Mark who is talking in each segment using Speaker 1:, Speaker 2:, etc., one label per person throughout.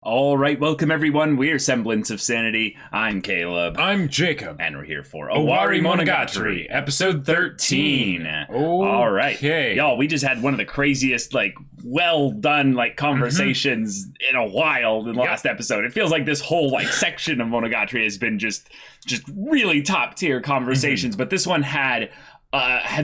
Speaker 1: All right, welcome everyone. We're Semblance of Sanity. I'm Caleb.
Speaker 2: I'm Jacob.
Speaker 1: And we're here for
Speaker 2: Owarimonogatari, episode 13.
Speaker 1: All right.
Speaker 2: Okay.
Speaker 1: Y'all, we just had one of the craziest, well done, conversations in a while in the last episode. It feels like this whole, section of Monogatari has been just really top tier conversations, but this one had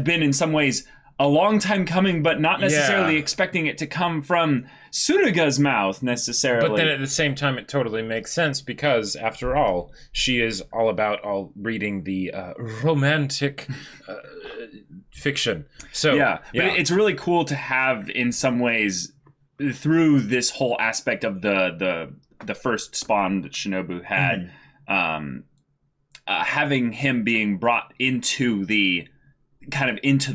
Speaker 1: been in some ways a long time coming, but not necessarily expecting it to come from Tsuruga's mouth necessarily.
Speaker 2: But then at the same time, it totally makes sense because, after all, she is all about reading the romantic fiction. So
Speaker 1: yeah, but it's really cool to have, in some ways, through this whole aspect of the first spawn that Shinobu had, having him being brought into the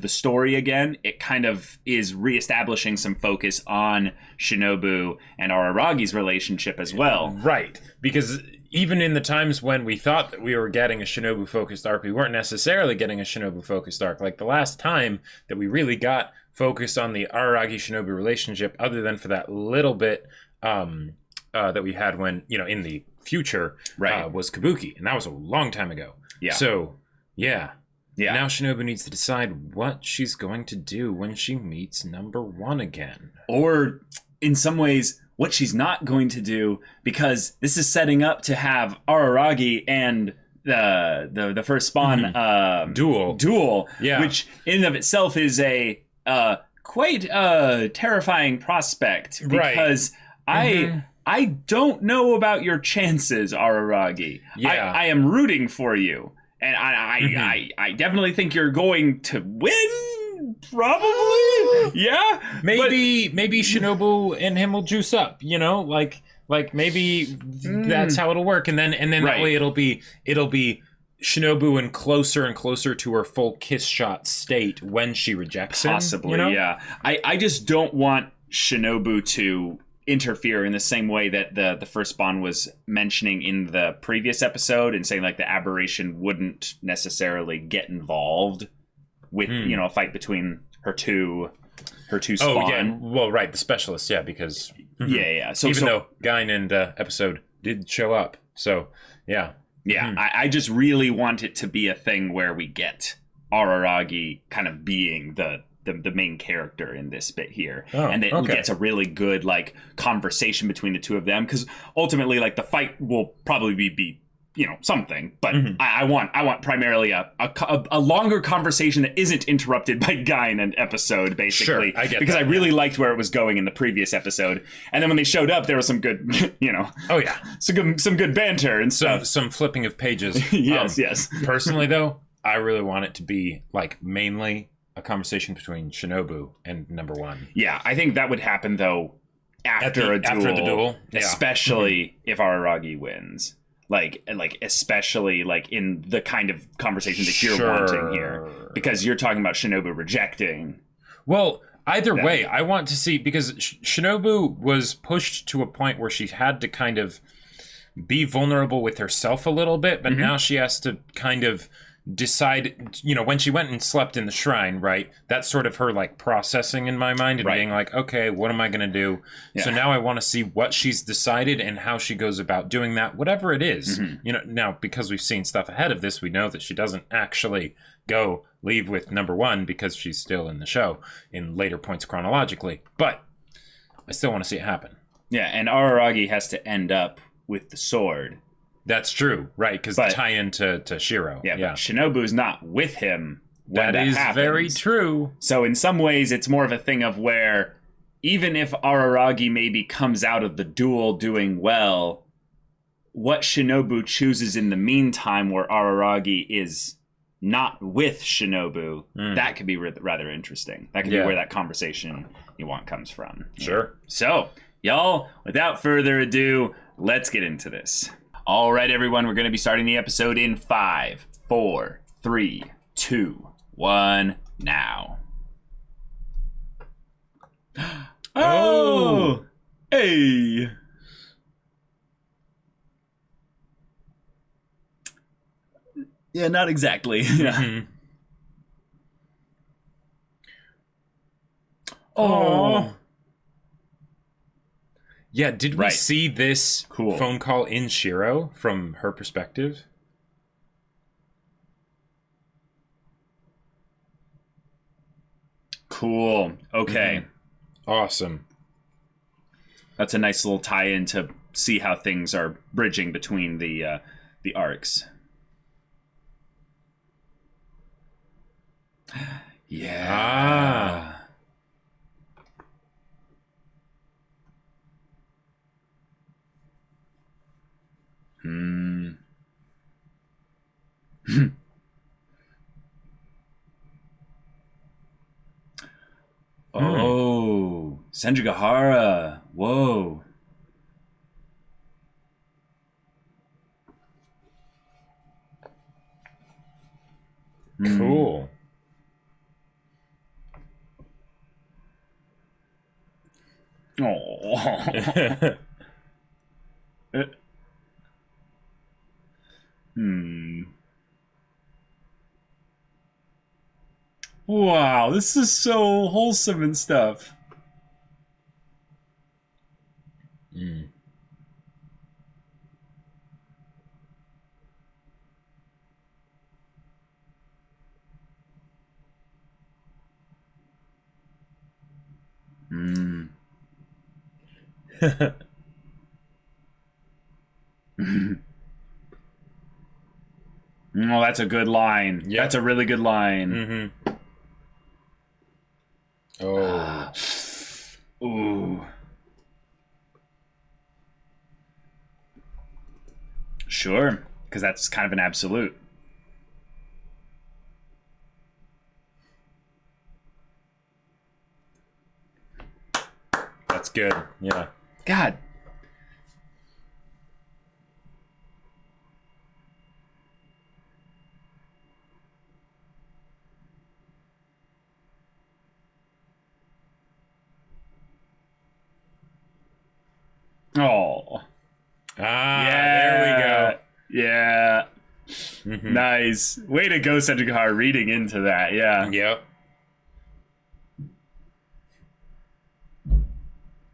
Speaker 1: story again. It kind of is reestablishing some focus on Shinobu and Araragi's relationship as well.
Speaker 2: Right, because even in the times when we thought that we were getting a Shinobu-focused arc, we weren't necessarily getting a Shinobu-focused arc. Like the last time that we really got focused on the Araragi-Shinobu relationship, other than for that little bit that we had when, in the future, was Kabuki. And that was a long time ago. Yeah. So, yeah. Yeah. Now Shinobu needs to decide what she's going to do when she meets number one again.
Speaker 1: Or, in some ways, what she's not going to do, because this is setting up to have Araragi and the first spawn duel, which in and of itself is a quite terrifying prospect, because I don't know about your chances, Araragi. Yeah. I am rooting for you. And I definitely think you're going to win, probably. Yeah,
Speaker 2: maybe Shinobu and him will juice up. Like maybe that's how it'll work, and then that way it'll be Shinobu and closer to her full kiss shot state when she rejects him.
Speaker 1: Possibly, yeah. I just don't want Shinobu to interfere in the same way that the first spawn was mentioning in the previous episode, and saying the aberration wouldn't necessarily get involved with a fight between her two spawn.
Speaker 2: Oh yeah, well right, the specialists, because
Speaker 1: So
Speaker 2: even though Gain and episode did show up, so yeah.
Speaker 1: I just really want it to be a thing where we get Araragi kind of being the main character in this bit here, and it gets a really good conversation between the two of them, because ultimately the fight will probably be something, but I want primarily a longer conversation that isn't interrupted by Gain and episode, basically.
Speaker 2: Sure, I get
Speaker 1: because
Speaker 2: that,
Speaker 1: I really liked where it was going in the previous episode, and then when they showed up, there was some good some good banter and stuff,
Speaker 2: some flipping of pages.
Speaker 1: yes.
Speaker 2: Personally though, I really want it to be mainly a conversation between Shinobu and number one.
Speaker 1: Yeah, I think that would happen though after the duel, especially if Araragi wins. Especially in the kind of conversation that you're wanting here, because you're talking about Shinobu rejecting.
Speaker 2: Well, either way, I want to see, because Shinobu was pushed to a point where she had to kind of be vulnerable with herself a little bit, but now she has to kind of decide, when she went and slept in the shrine, right? That's sort of her processing in my mind and being okay, what am I going to do? Yeah. So now I want to see what she's decided and how she goes about doing that, whatever it is. Now because we've seen stuff ahead of this, we know that she doesn't actually leave with number one because she's still in the show in later points chronologically, but I still want to see it happen.
Speaker 1: Yeah, and Araragi has to end up with the sword.
Speaker 2: That's true, right? Because the tie-in to Shiro.
Speaker 1: Yeah, but Shinobu's not with him when that
Speaker 2: is
Speaker 1: happens.
Speaker 2: Very true.
Speaker 1: So in some ways, it's more of a thing of where, even if Araragi maybe comes out of the duel doing well, what Shinobu chooses in the meantime, where Araragi is not with Shinobu, that could be rather interesting. That could be where that conversation you want comes from.
Speaker 2: Sure.
Speaker 1: So, y'all, without further ado, let's get into this. All right, everyone, we're going to be starting the episode in 5, 4, 3, 2, 1, now. Oh! Hey! Yeah, not exactly.
Speaker 2: Oh. Yeah, did we see this
Speaker 1: cool
Speaker 2: phone call in Shiro from her perspective?
Speaker 1: Cool. Okay.
Speaker 2: Awesome.
Speaker 1: That's a nice little tie-in to see how things are bridging between the arcs. Yeah. Oh, Senjugahara. Whoa.
Speaker 2: Cool.
Speaker 1: Oh. Wow, this is so wholesome and stuff. Oh, that's a good line. Yep. That's a really good line.
Speaker 2: Oh.
Speaker 1: Ooh. Sure, because that's kind of an absolute.
Speaker 2: That's good. Yeah.
Speaker 1: God. Oh.
Speaker 2: There
Speaker 1: we go. Yeah. Nice. Way to go, Senjugahara, reading into that. Yeah.
Speaker 2: Yep.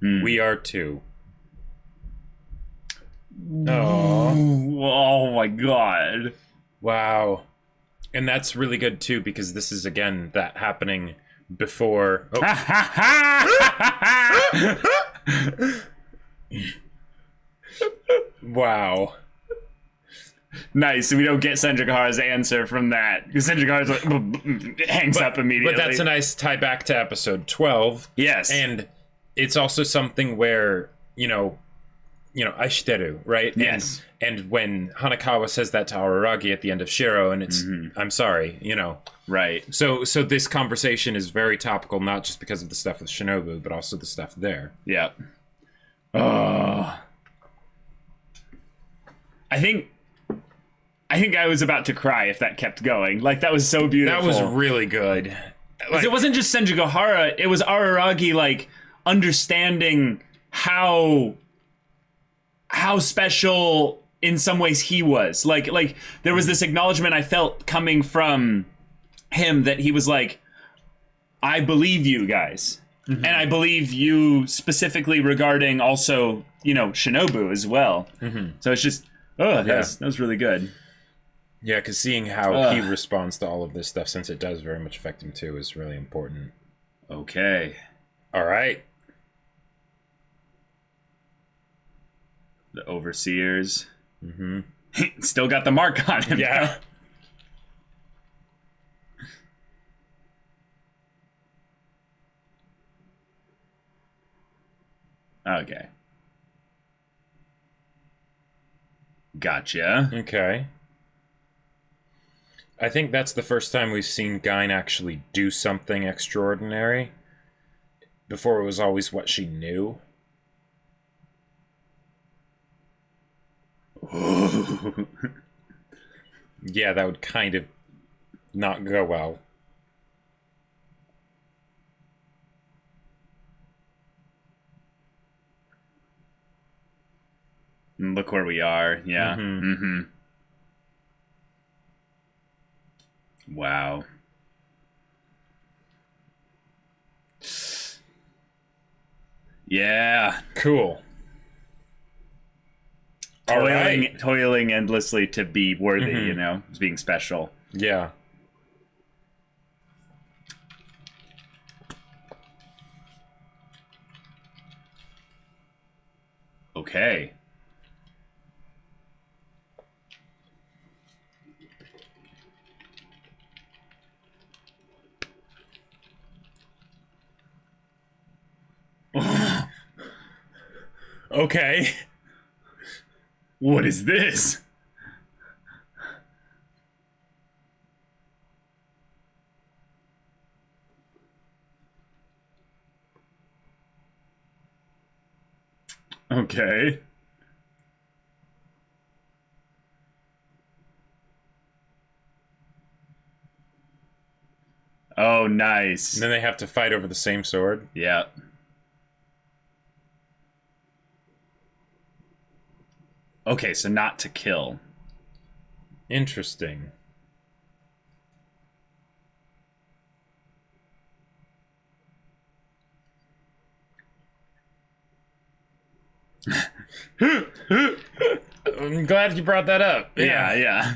Speaker 2: We are too.
Speaker 1: Oh my god.
Speaker 2: Wow. And that's really good too, because this is again that happening before. Wow.
Speaker 1: Nice. So we don't get Senjugahara's answer from that. Because Senjugahara's like, hangs up immediately.
Speaker 2: But that's a nice tie back to episode 12.
Speaker 1: Yes.
Speaker 2: And it's also something where, Aishiteru, right?
Speaker 1: Yes.
Speaker 2: And when Hanakawa says that to Araragi at the end of Shiro, and it's, I'm sorry,
Speaker 1: Right.
Speaker 2: So this conversation is very topical, not just because of the stuff with Shinobu, but also the stuff there.
Speaker 1: Yeah. Oh. I think I was about to cry if that kept going. Like, that was so beautiful.
Speaker 2: That was really good.
Speaker 1: Like, it wasn't just Senjugahara, it was Araragi, like, understanding how special in some ways he was. Like there was this acknowledgement I felt coming from him that he was like, I believe you guys. And I believe you specifically regarding also, Shinobu as well. So it's just, that was really good.
Speaker 2: Yeah, because seeing how he responds to all of this stuff, since it does very much affect him too, is really important.
Speaker 1: Okay.
Speaker 2: All right.
Speaker 1: The overseers. Still got the mark on him.
Speaker 2: Yeah.
Speaker 1: Okay. Gotcha.
Speaker 2: Okay. I think that's the first time we've seen Gain actually do something extraordinary. Before it was always what she knew. Yeah, that would kind of not go well.
Speaker 1: Look where we are. Yeah. Wow.
Speaker 2: Yeah. Cool.
Speaker 1: toiling endlessly to be worthy, you know, being special.
Speaker 2: Yeah.
Speaker 1: Okay. Okay. What is this? Okay. Oh, nice.
Speaker 2: And then they have to fight over the same sword.
Speaker 1: Yeah. Okay, so not to kill.
Speaker 2: Interesting. I'm glad you brought that up.
Speaker 1: Yeah.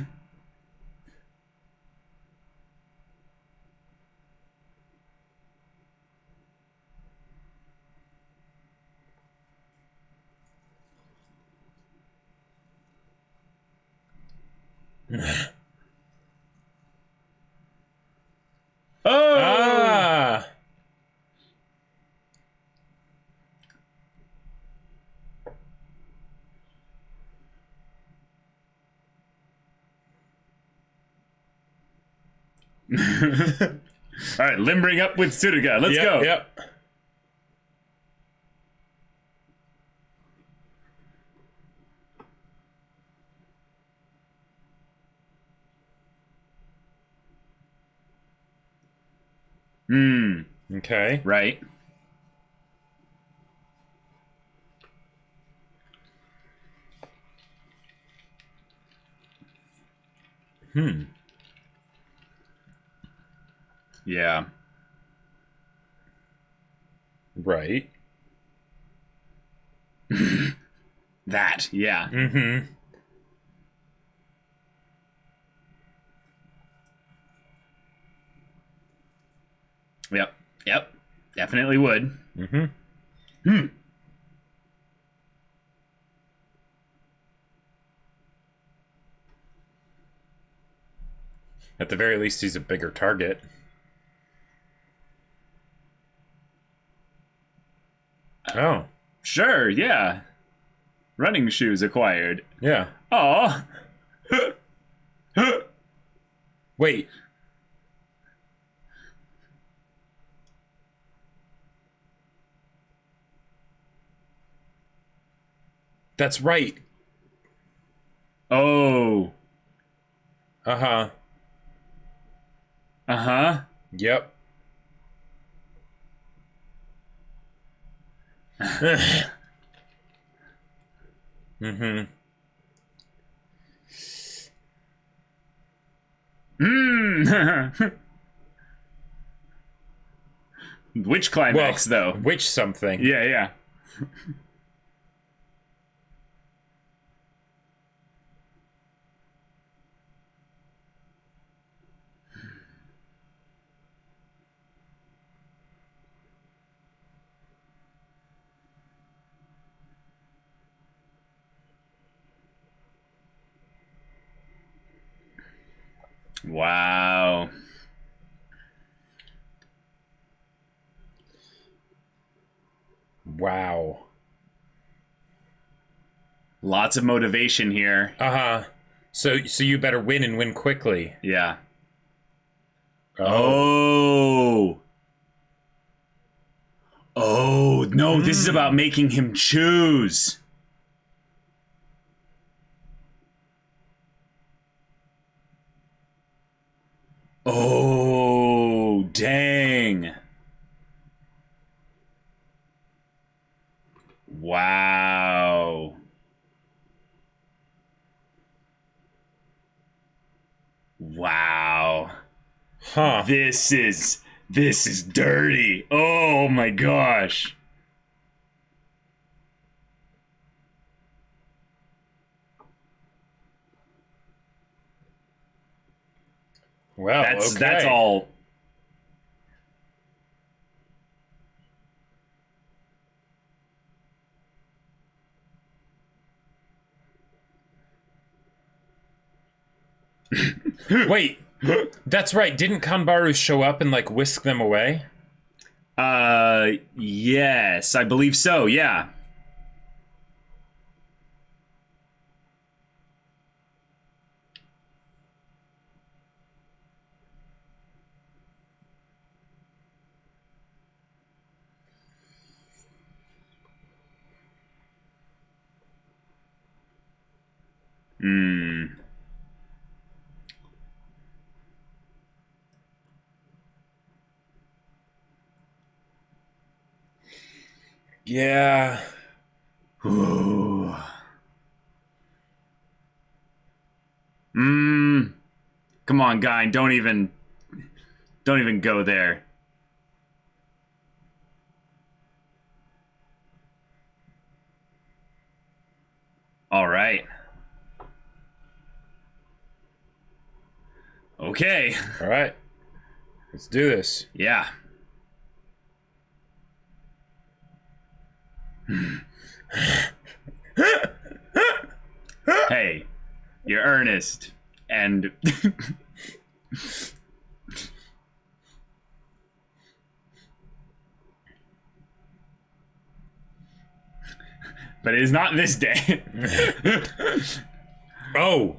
Speaker 1: Oh!
Speaker 2: Ah!
Speaker 1: All right, limbering up with Tsuruga. Let's go.
Speaker 2: Yep. Okay.
Speaker 1: Right. Yeah.
Speaker 2: Right.
Speaker 1: That. Yeah. Yep. Definitely would.
Speaker 2: At the very least, he's a bigger target. Oh.
Speaker 1: Sure, yeah. Running shoes acquired.
Speaker 2: Yeah.
Speaker 1: Aw.
Speaker 2: Wait. That's right.
Speaker 1: Oh.
Speaker 2: Uh-huh.
Speaker 1: Uh-huh.
Speaker 2: Yep.
Speaker 1: Which climax, though?
Speaker 2: Which something.
Speaker 1: Yeah. Wow.
Speaker 2: Wow.
Speaker 1: Lots of motivation here.
Speaker 2: Uh-huh. So you better win and win quickly.
Speaker 1: Yeah. Oh, no, this is about making him choose. Oh, dang. Wow. Wow.
Speaker 2: Huh.
Speaker 1: This is dirty. Oh my gosh.
Speaker 2: Well,
Speaker 1: that's all.
Speaker 2: Wait, that's right. Didn't Kanbaru show up and like whisk them away?
Speaker 1: Yes, I believe so. Yeah.
Speaker 2: Yeah.
Speaker 1: Ooh. Come on, guy. Don't even go there. All right. Okay.
Speaker 2: All right. Let's do this.
Speaker 1: Yeah. Hey, you're earnest and but it is not this day.
Speaker 2: Oh.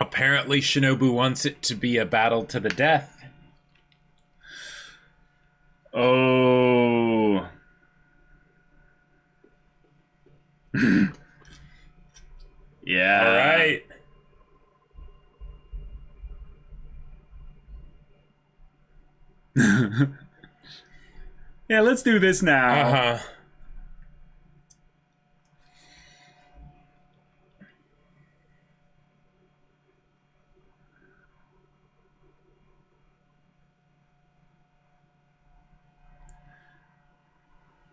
Speaker 2: Apparently Shinobu wants it to be a battle to the death.
Speaker 1: Oh. Yeah.
Speaker 2: All right.
Speaker 1: Yeah, let's do this now.
Speaker 2: Uh-huh.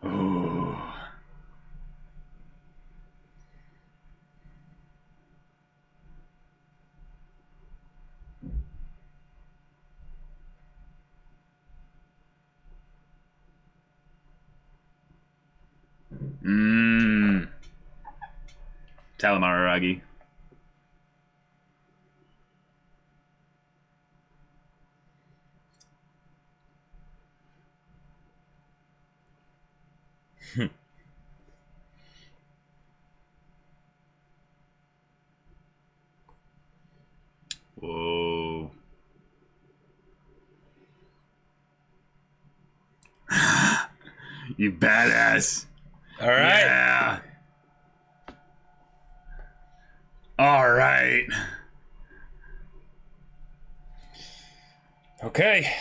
Speaker 1: Oh. Tell him, Araragi. Whoa. You badass.
Speaker 2: All right.
Speaker 1: Yeah. All right.
Speaker 2: Okay.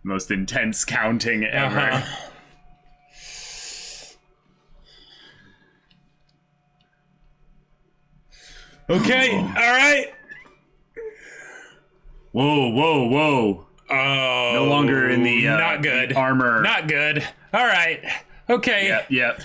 Speaker 1: Most intense counting ever.
Speaker 2: Uh-huh. Okay. All right.
Speaker 1: Whoa, whoa, whoa.
Speaker 2: Oh.
Speaker 1: No longer in the
Speaker 2: not good.
Speaker 1: The armor.
Speaker 2: Not good. All right. Okay.
Speaker 1: Yep.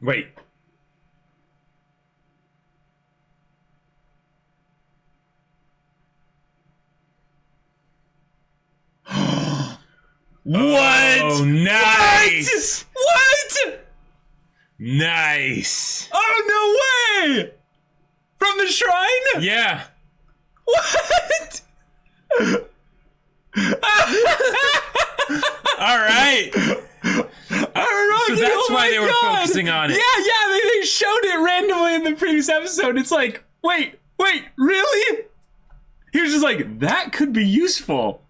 Speaker 2: Wait.
Speaker 1: What?
Speaker 2: Oh, nice.
Speaker 1: What?
Speaker 2: Nice.
Speaker 1: Oh, no way! From the shrine?
Speaker 2: Yeah.
Speaker 1: What?
Speaker 2: All right.
Speaker 1: Araragi,
Speaker 2: So that's why they were focusing on it.
Speaker 1: Yeah, they showed it randomly in the previous episode. It's like, wait, Wait, really? He was just like, that could be useful.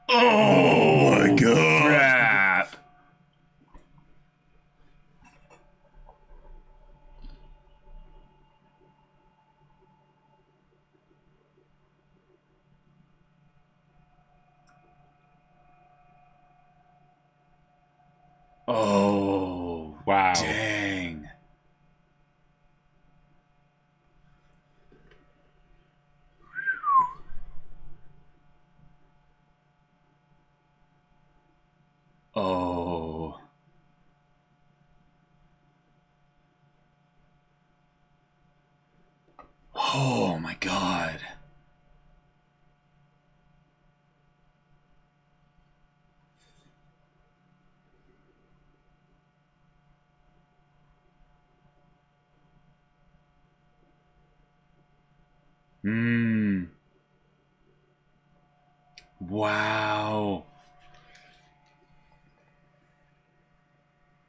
Speaker 1: Oh my god. Crap. Oh,
Speaker 2: wow.
Speaker 1: Dang. Oh. Oh my god. Wow.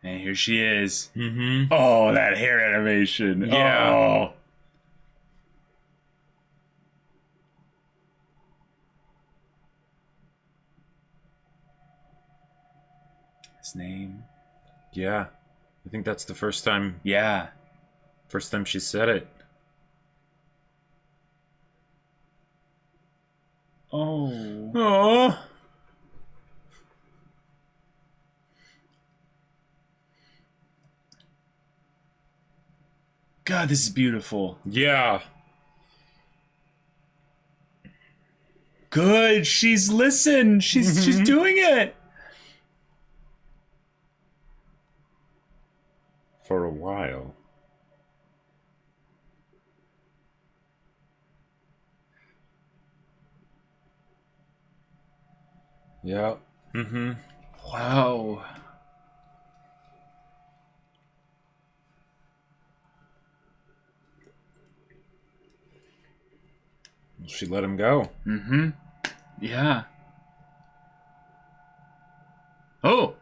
Speaker 1: And here she is.
Speaker 2: Mm-hmm.
Speaker 1: Oh, that hair animation.
Speaker 2: Yeah.
Speaker 1: Oh. His name.
Speaker 2: Yeah. I think that's the first time.
Speaker 1: Yeah.
Speaker 2: First time she said it.
Speaker 1: Oh.
Speaker 2: Oh.
Speaker 1: God, this is beautiful.
Speaker 2: Yeah.
Speaker 1: Good. She's listened. She's doing it.
Speaker 2: For a while. Yeah. Mm-hmm.
Speaker 1: Wow.
Speaker 2: She let him go.
Speaker 1: Mm-hmm. Yeah. Oh.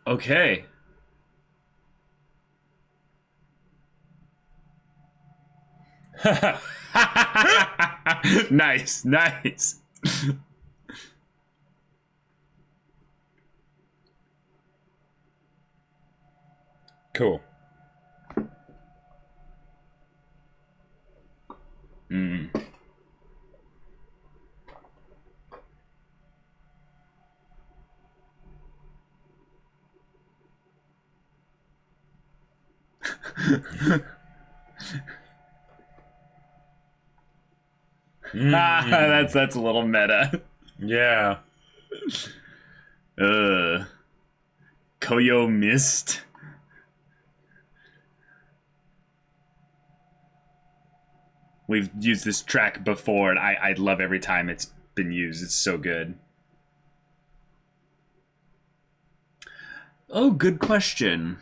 Speaker 1: Okay. Nice. Nice.
Speaker 2: Cool.
Speaker 1: Mm. That's a little meta.
Speaker 2: Yeah.
Speaker 1: Koyo Mist. We've used this track before, and I love every time it's been used. It's so good. Oh, good question.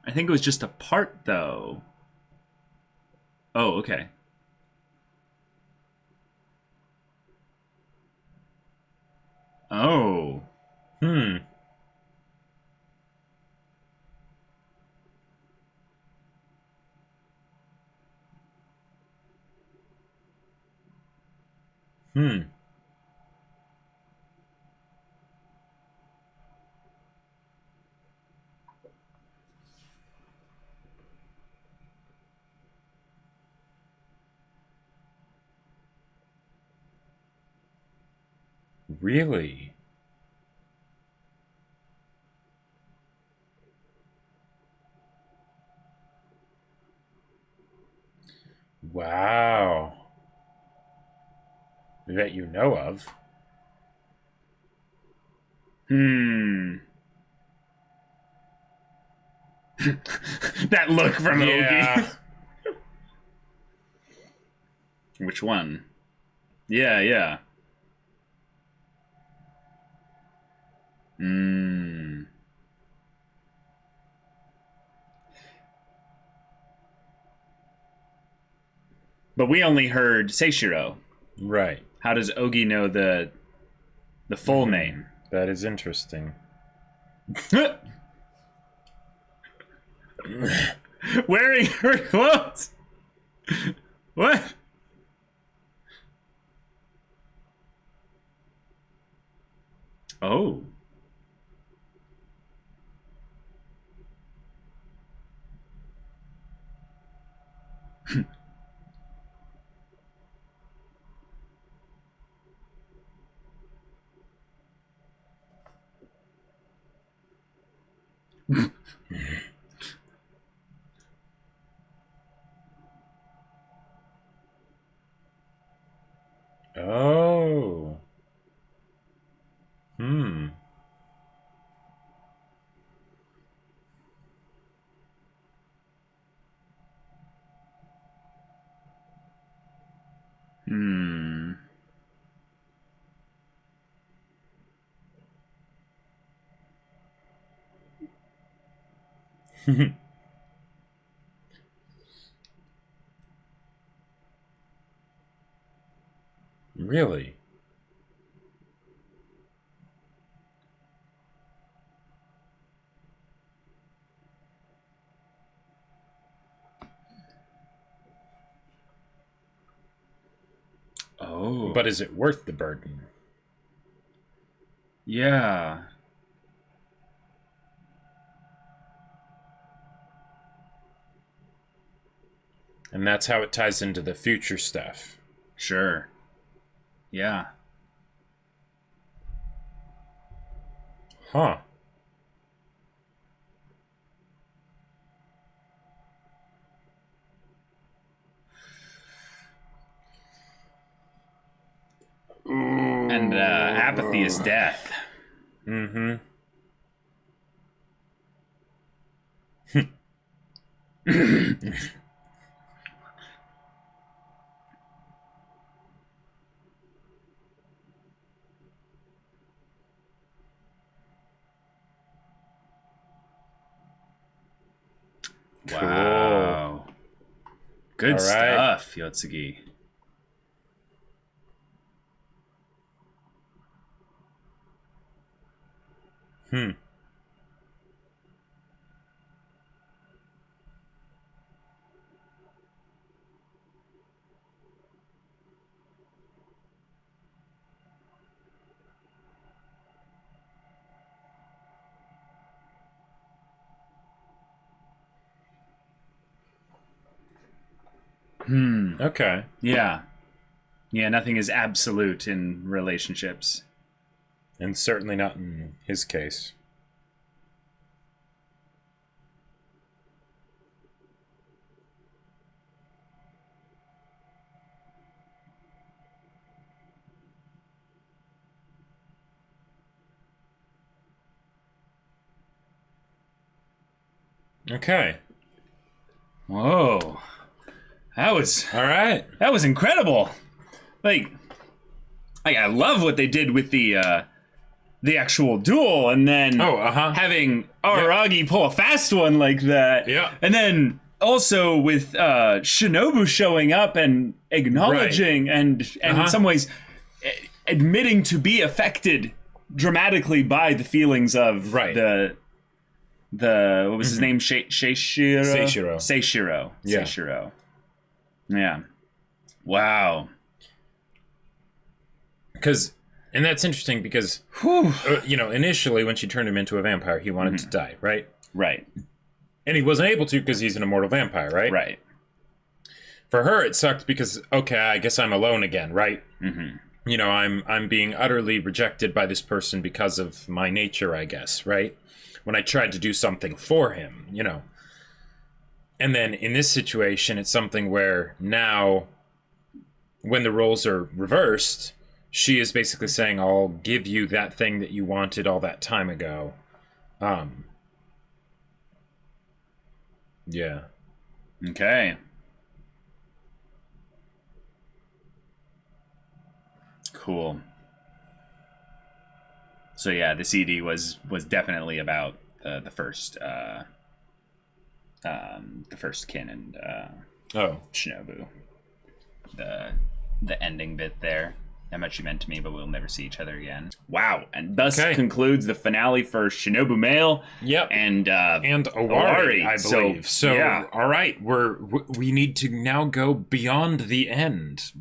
Speaker 1: I think it was just a part, though. Oh, okay. Oh.
Speaker 2: Hmm. Really? Wow. That you know of.
Speaker 1: That look from
Speaker 2: Yeah.
Speaker 1: Ogi. Which one? Yeah, yeah. But we only heard Seishiro.
Speaker 2: Right.
Speaker 1: How does Ogi know the full name?
Speaker 2: That is interesting.
Speaker 1: Wearing her clothes. What? Oh.
Speaker 2: Oh. Really?
Speaker 1: Oh.
Speaker 2: But is it worth the burden?
Speaker 1: Yeah.
Speaker 2: And that's how it ties into the future stuff.
Speaker 1: Sure. Yeah.
Speaker 2: Huh.
Speaker 1: And apathy is death.
Speaker 2: Mm-hmm.
Speaker 1: Wow. Good
Speaker 2: All right.
Speaker 1: stuff, Yotsugi.
Speaker 2: Okay.
Speaker 1: Yeah. Yeah, nothing is absolute in relationships.
Speaker 2: And certainly not in his case. Okay.
Speaker 1: Whoa. That was
Speaker 2: All right.
Speaker 1: That was incredible. Like I love what they did with the actual duel, and then having Araragi pull a fast one like that.
Speaker 2: Yeah.
Speaker 1: And then also with Shinobu showing up and acknowledging and in some ways admitting to be affected dramatically by the feelings of the what was his name? Seishiro? Seishiro.
Speaker 2: Yeah.
Speaker 1: Seishiro. Yeah. Wow.
Speaker 2: And that's interesting because, initially when she turned him into a vampire, he wanted to die, right?
Speaker 1: Right.
Speaker 2: And he wasn't able to because he's an immortal vampire, right?
Speaker 1: Right.
Speaker 2: For her, it sucked because, okay, I guess I'm alone again, right? Mm-hmm. I'm being utterly rejected by this person because of my nature, I guess, right? When I tried to do something for him, And then in this situation, it's something where now, when the roles are reversed, she is basically saying, I'll give you that thing that you wanted all that time ago. Yeah.
Speaker 1: Okay. Cool. So yeah, the CD was definitely about the first Kin and Shinobu. The ending bit there. how much you meant to me, but we'll never see each other again. Wow. And thus concludes the finale for Shinobu Male.
Speaker 2: Yep.
Speaker 1: And
Speaker 2: Owari, I believe. So yeah. All right, we need to now go beyond the end,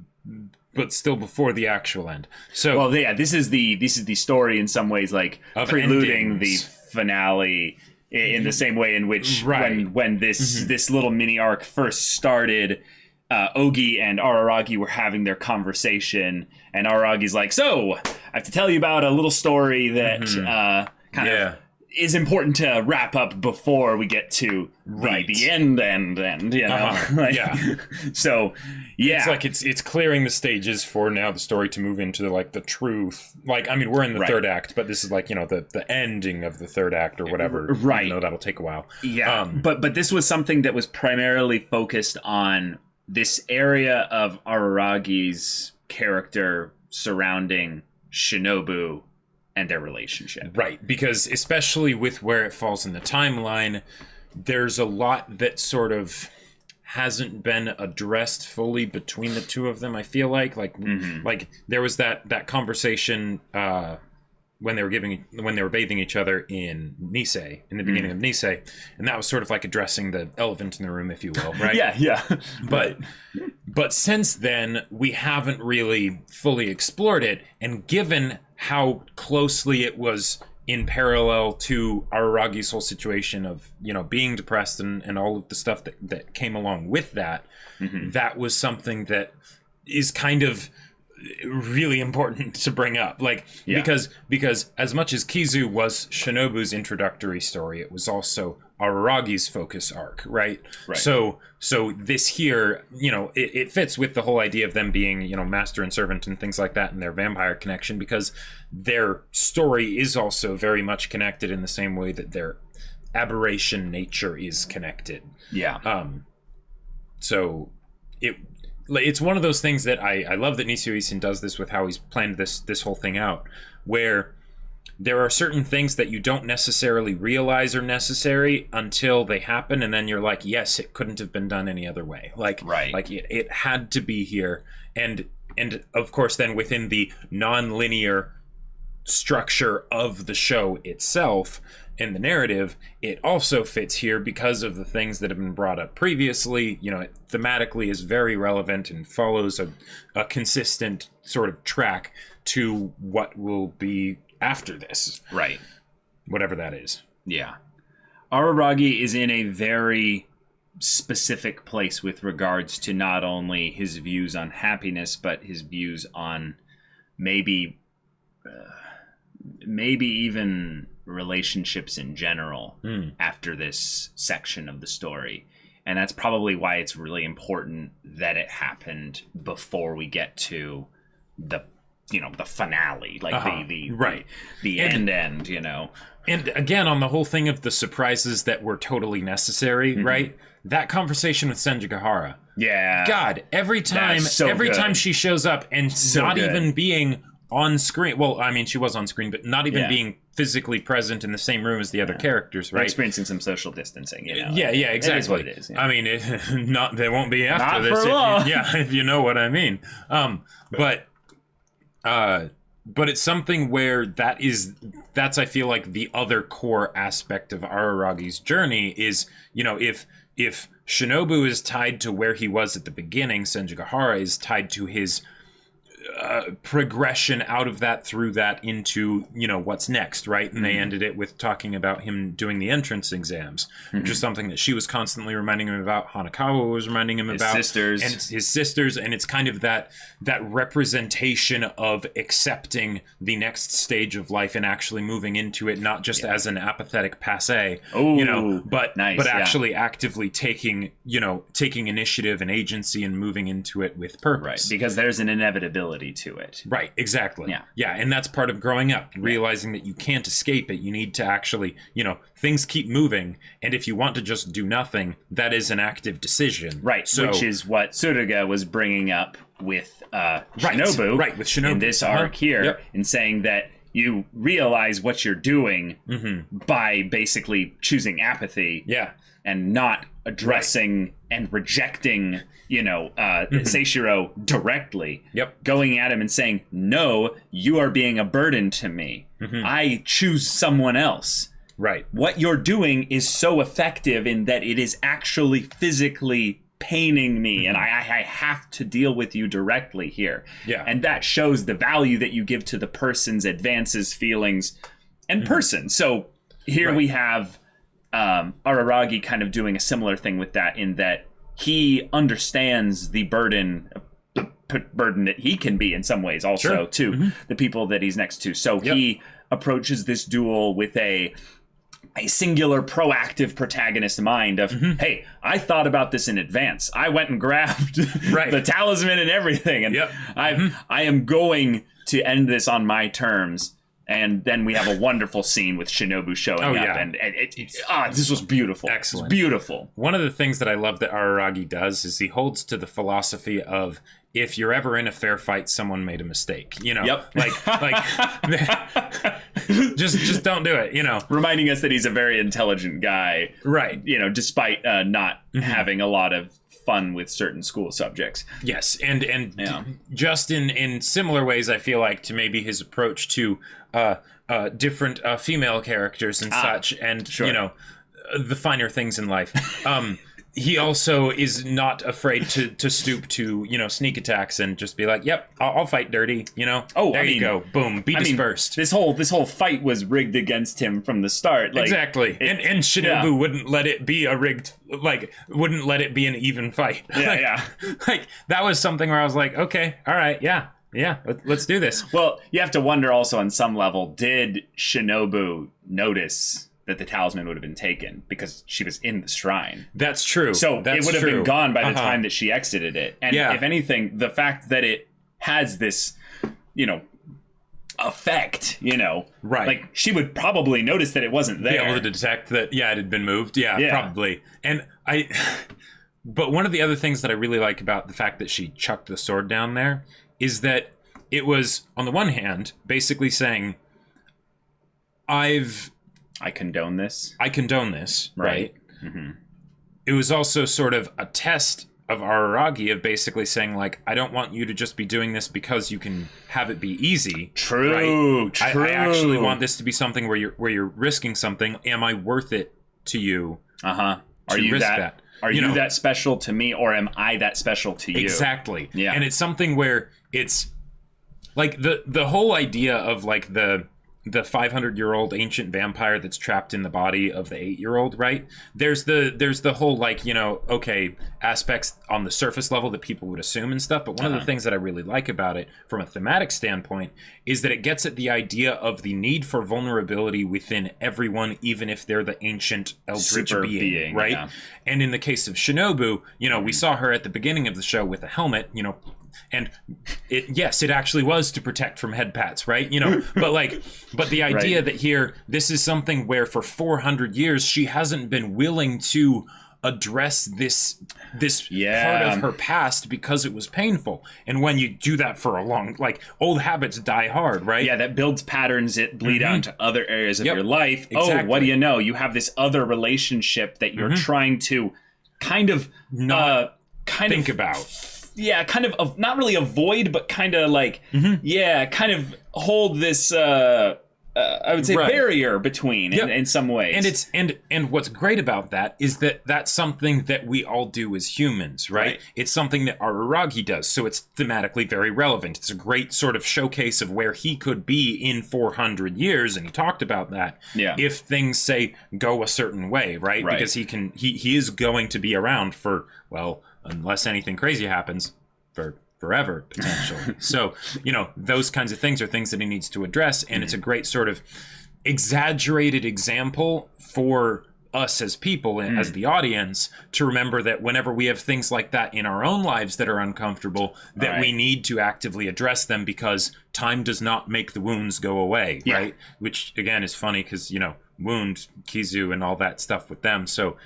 Speaker 2: but still before the actual end. So,
Speaker 1: well, yeah, this is the story in some ways, like preluding endings. The finale in the same way in which when this little mini arc first started, Ogi and Araragi were having their conversation, and Araragi's like, so I have to tell you about a little story that kind of is important to wrap up before we get to the end, you know. So
Speaker 2: it's like it's clearing the stages for now the story to move into like the truth. Like, I mean, we're in the third act, but this is like, you know, the ending of the third act or whatever.
Speaker 1: Right.
Speaker 2: You know, that'll take a while.
Speaker 1: Yeah. But this was something that was primarily focused on this area of Araragi's character surrounding Shinobu and their relationship.
Speaker 2: Right, because especially with where it falls in the timeline, there's a lot that sort of hasn't been addressed fully between the two of them, I feel like. Like there was that conversation when they were bathing each other in Nisei, in the beginning of Nisei, and that was sort of like addressing the elephant in the room, if you will, right?
Speaker 1: Yeah.
Speaker 2: But since then, we haven't really fully explored it, and given how closely it was in parallel to Araragi's whole situation of, you know, being depressed and all of the stuff that came along with that, that was something that is kind of really important to bring up, like because as much as Kizu was Shinobu's introductory story, it was also Araragi's focus arc, right? So this here, you know, it fits with the whole idea of them being, you know, master and servant and things like that, and their vampire connection, because their story is also very much connected in the same way that their aberration nature is connected. So it's one of those things that I love that Nisio Isin does this with how he's planned this whole thing out, where there are certain things that you don't necessarily realize are necessary until they happen, and then you're like, yes, it couldn't have been done any other way. Like it had to be here, and of course then within the non-linear structure of the show itself in the narrative, it also fits here because of the things that have been brought up previously. You know, it thematically is very relevant and follows a consistent sort of track to what will be after this.
Speaker 1: Right.
Speaker 2: Whatever that is.
Speaker 1: Yeah. Araragi is in a very specific place with regards to not only his views on happiness, but his views on maybe even relationships in general after this section of the story. And that's probably why it's really important that it happened before we get to the, you know, the finale, like the end, you know.
Speaker 2: And again, on the whole thing of the surprises that were totally necessary, right? That conversation with Senjigahara.
Speaker 1: Yeah.
Speaker 2: God, every time she shows up and even being on screen. Well, I mean, she was on screen, but not even being physically present in the same room as the other characters, right?
Speaker 1: We're experiencing some social distancing, you know.
Speaker 2: Yeah, exactly.
Speaker 1: It is what it is. Yeah.
Speaker 2: I mean, they won't be after
Speaker 1: not
Speaker 2: this.
Speaker 1: For long.
Speaker 2: If you know what I mean. But it's something where that's I feel like the other core aspect of Araragi's journey is, you know, if Shinobu is tied to where he was at the beginning, Senjigahara is tied to his progression out of that through that into, you know, what's next, right? And they ended it with talking about him doing the entrance exams, which is something that she was constantly reminding him about. Hanakawa was reminding him about his sisters, and it's kind of that representation of accepting the next stage of life and actually moving into it, not just as an apathetic passé, you know, but actually actively taking initiative and agency and moving into it with purpose,
Speaker 1: right? Because there's an inevitability to it.
Speaker 2: Right, exactly. Yeah, and that's part of growing up, realizing that you can't escape it. You need to actually, you know, things keep moving, and if you want to just do nothing, that is an active decision.
Speaker 1: Right, so, which is what Tsuruga was bringing up with Shinobu.
Speaker 2: Right, with Shinobu.
Speaker 1: In this arc here, in saying that you realize what you're doing by basically choosing apathy.
Speaker 2: Yeah.
Speaker 1: And not addressing and rejecting, Seishiro directly.
Speaker 2: Yep.
Speaker 1: Going at him and saying, no, you are being a burden to me. I choose someone else.
Speaker 2: Right.
Speaker 1: What you're doing is so effective in that it is actually physically paining me, and I have to deal with you directly here.
Speaker 2: Yeah.
Speaker 1: And that shows the value that you give to the person's advances, feelings, and person. So here we have Araragi kind of doing a similar thing with that, in that he understands the burden that he can be in some ways also to the people that he's next to. So he approaches this duel with a singular proactive protagonist mind of, hey, I thought about this in advance. I went and grabbed the talisman and everything, and I am going to end this on my terms. And then we have a wonderful scene with Shinobu showing up, and this was beautiful.
Speaker 2: Excellent.
Speaker 1: It's beautiful.
Speaker 2: One of the things that I love that Araragi does is he holds to the philosophy of, if you're ever in a fair fight, someone made a mistake. Like just don't do it.
Speaker 1: Reminding us that he's a very intelligent guy,
Speaker 2: right?
Speaker 1: Despite not having a lot of fun with certain school subjects.
Speaker 2: Yes, and just in similar ways, I feel like, to maybe his approach to different female characters and such, and the finer things in life. He also is not afraid to stoop to sneak attacks and just be like, "Yep, I'll fight dirty." There you go, boom, be dispersed.
Speaker 1: This whole fight was rigged against him from the start.
Speaker 2: Exactly, and Shinobu wouldn't let it be wouldn't let it be an even fight. That was something where I was like, okay, all right, let's do this.
Speaker 1: Well, you have to wonder also on some level, did Shinobu notice that the talisman would have been taken because she was in the shrine?
Speaker 2: That's true.
Speaker 1: So it would have been gone by the time that she exited it. And if anything, the fact that it has this, effect,
Speaker 2: right?
Speaker 1: Like, she would probably notice that it wasn't there.
Speaker 2: Be able to detect that, it had been moved. Yeah, probably. And but one of the other things that I really like about the fact that she chucked the sword down there is that it was, on the one hand, basically saying, I condone this. Right? Mm-hmm. It was also sort of a test of Araragi of basically saying, like, I don't want you to just be doing this because you can have it be easy.
Speaker 1: True.
Speaker 2: I actually want this to be something where you're risking something. Am I worth it to you?
Speaker 1: Are you that? Are you that special to me, or am I that special to you?
Speaker 2: Exactly.
Speaker 1: Yeah.
Speaker 2: And it's something where it's like the whole idea of like the 500-year-old ancient vampire that's trapped in the body of the 8-year-old, right? There's the whole, like, aspects on the surface level that people would assume and stuff. But one of the things that I really like about it from a thematic standpoint is that it gets at the idea of the need for vulnerability within everyone, even if they're the ancient eldritch being, right? Yeah. And in the case of Shinobu, we saw her at the beginning of the show with a helmet, and it actually was to protect from head pats, right? But the idea that here, this is something where for 400 years she hasn't been willing to address this part of her past because it was painful. And when you do that for a long, old habits die hard, right?
Speaker 1: Yeah, that builds patterns that bleed out into other areas of your life.
Speaker 2: Exactly.
Speaker 1: Oh, what do you know? You have this other relationship that you're trying to kind of
Speaker 2: think about.
Speaker 1: Yeah, kind of not really avoid, but kind of kind of hold this I would say barrier between in some ways.
Speaker 2: And what's great about that is that that's something that we all do as humans, right? It's something that Araragi does, so it's thematically very relevant. It's a great sort of showcase of where he could be in 400 years, and he talked about that. Yeah. If things say go a certain way, right? Because he is going to be around for, well, unless anything crazy happens, for forever, potentially. So, those kinds of things are things that he needs to address, and it's a great sort of exaggerated example for us as people, as the audience, to remember that whenever we have things like that in our own lives that are uncomfortable, that we need to actively address them, because time does not make the wounds go away, right? Which, again, is funny because, wound, Kizu, and all that stuff with them. So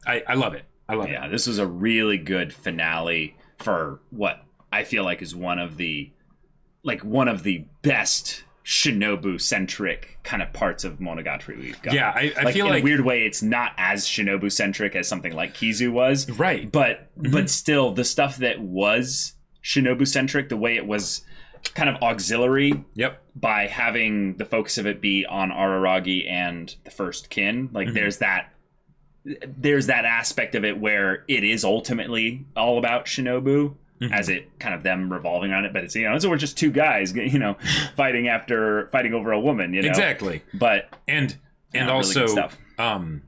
Speaker 2: I love it. I love it.
Speaker 1: Yeah, this was a really good finale for what I feel like is one of the best Shinobu-centric kind of parts of Monogatari we've got.
Speaker 2: Yeah, I feel
Speaker 1: in
Speaker 2: like
Speaker 1: a weird way, it's not as Shinobu centric as something like Kizu was.
Speaker 2: Right.
Speaker 1: But still, the stuff that was Shinobu centric, the way it was kind of auxiliary.
Speaker 2: Yep.
Speaker 1: By having the focus of it be on Araragi and the first kin, like there's that aspect of it where it is ultimately all about Shinobu. As it kind of them revolving around it, but it's so we're just two guys, fighting over a woman,
Speaker 2: exactly.
Speaker 1: But
Speaker 2: and also really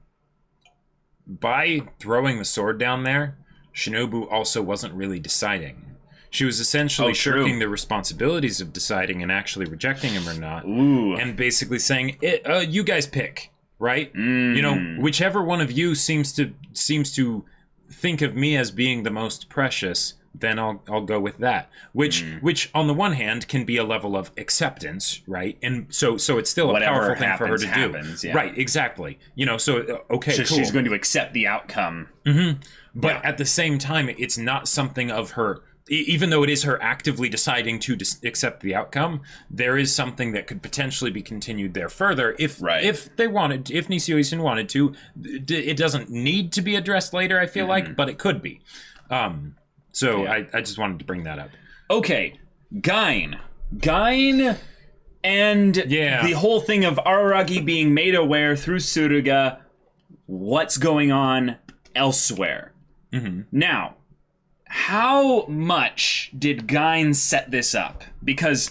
Speaker 2: by throwing the sword down there, Shinobu also wasn't really deciding. She was essentially shirking the responsibilities of deciding and actually rejecting him or not, and basically saying, "You guys pick, right? Whichever one of you seems to think of me as being the most precious." Then I'll go with that, which on the one hand can be a level of acceptance, right? And so it's still
Speaker 1: whatever
Speaker 2: a powerful thing for her to
Speaker 1: happens,
Speaker 2: do,
Speaker 1: yeah.
Speaker 2: Right? Exactly. So okay,
Speaker 1: so
Speaker 2: cool.
Speaker 1: She's going to accept the outcome,
Speaker 2: but at the same time, it's not something of her. Even though it is her actively deciding to accept the outcome, there is something that could potentially be continued there further if they wanted, if Nisio Isun wanted to. It doesn't need to be addressed later, I feel like, but it could be. So I just wanted to bring that up.
Speaker 1: Okay, Gain, and the whole thing of Araragi being made aware through Suruga what's going on elsewhere. Now, how much did Gain set this up? Because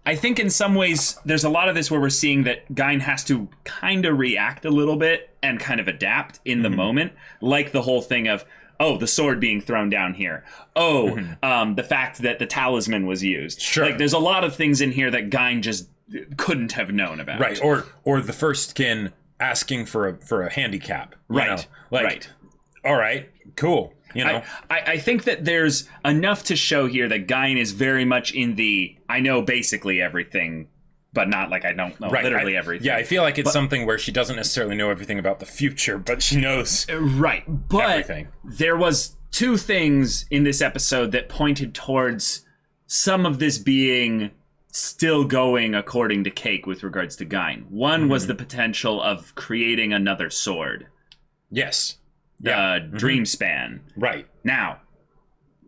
Speaker 1: I think in some ways there's a lot of this where we're seeing that Gain has to kind of react a little bit and kind of adapt in the moment, like the whole thing of, the sword being thrown down here. The fact that the talisman was used.
Speaker 2: Sure.
Speaker 1: Like, there's a lot of things in here that Gain just couldn't have known about.
Speaker 2: Right. Or the first kin asking for a handicap.
Speaker 1: Right. Right.
Speaker 2: All right. Cool.
Speaker 1: I think that there's enough to show here that Gain is very much in the I know basically everything, but not like I don't know literally everything.
Speaker 2: Yeah, I feel like it's something where she doesn't necessarily know everything about the future, but she knows everything. There
Speaker 1: was two things in this episode that pointed towards some of this being still going according to Cake with regards to Gain. One was the potential of creating another sword.
Speaker 2: Yes.
Speaker 1: Dream Span.
Speaker 2: Right.
Speaker 1: Now,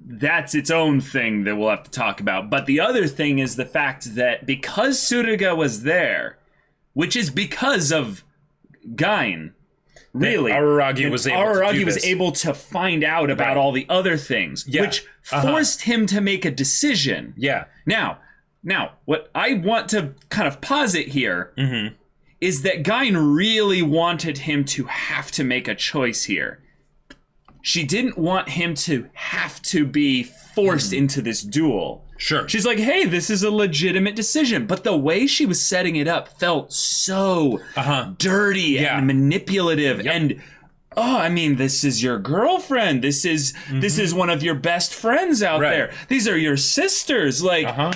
Speaker 1: that's its own thing that we'll have to talk about. But the other thing is the fact that because Suruga was there, which is because of Gain, really,
Speaker 2: Araragi was
Speaker 1: able to find out about all the other things, which forced him to make a decision.
Speaker 2: Yeah.
Speaker 1: Now, what I want to kind of posit here is that Gain really wanted him to have to make a choice here. She didn't want him to have to be forced into this duel.
Speaker 2: Sure.
Speaker 1: She's like, hey, this is a legitimate decision. But the way she was setting it up felt so dirty and manipulative. And, this is your girlfriend. This is one of your best friends out there. These are your sisters. Like, are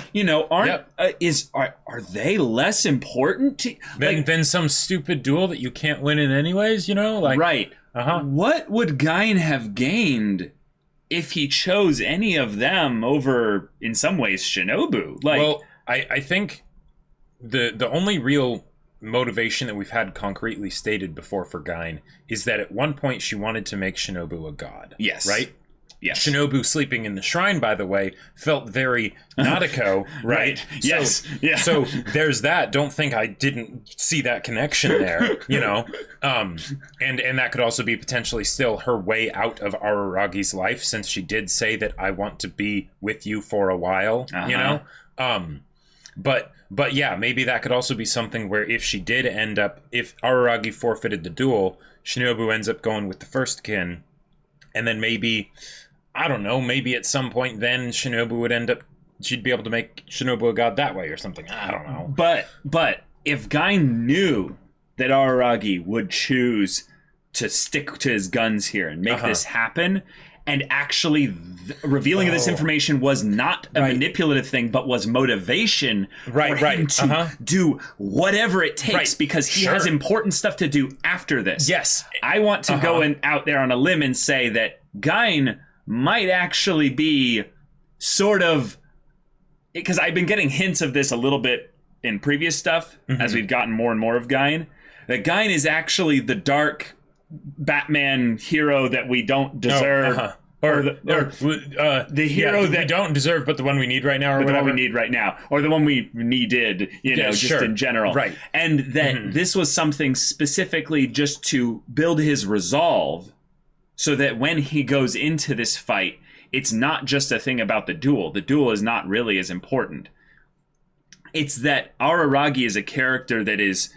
Speaker 1: they less important to
Speaker 2: than some stupid duel that you can't win in anyways,
Speaker 1: Right. What would Gain have gained if he chose any of them over, in some ways, Shinobu?
Speaker 2: I think the only real motivation that we've had concretely stated before for Gain is that at one point she wanted to make Shinobu a god.
Speaker 1: Yes.
Speaker 2: Right?
Speaker 1: Yes.
Speaker 2: Shinobu sleeping in the shrine, by the way, felt very Nadeko, right?
Speaker 1: Yes.
Speaker 2: So there's that. Don't think I didn't see that connection there, And that could also be potentially still her way out of Araragi's life, since she did say that I want to be with you for a while, But yeah, maybe that could also be something where if she did end up, if Araragi forfeited the duel, Shinobu ends up going with the first kin, and then maybe, I don't know, maybe at some point then Shinobu would end up, she'd be able to make Shinobu a god that way or something. I don't know.
Speaker 1: But if Gain knew that Araragi would choose to stick to his guns here and make this happen, and actually revealing this information was not a manipulative thing, but was motivation for him to do whatever it takes because he has important stuff to do after this.
Speaker 2: Yes.
Speaker 1: I want to go out there on a limb and say that Gain might actually be sort of, because I've been getting hints of this a little bit in previous stuff, as we've gotten more and more of Gain, that Gain is actually the dark Batman hero that we don't deserve. Or the hero that
Speaker 2: we don't deserve, but the one we need right now, or
Speaker 1: but
Speaker 2: whatever.
Speaker 1: the one we need right now, or the one we needed, just in general.
Speaker 2: Right.
Speaker 1: And that this was something specifically just to build his resolve so that when he goes into this fight, it's not just a thing about the duel. The duel is not really as important. It's that Araragi is a character that is...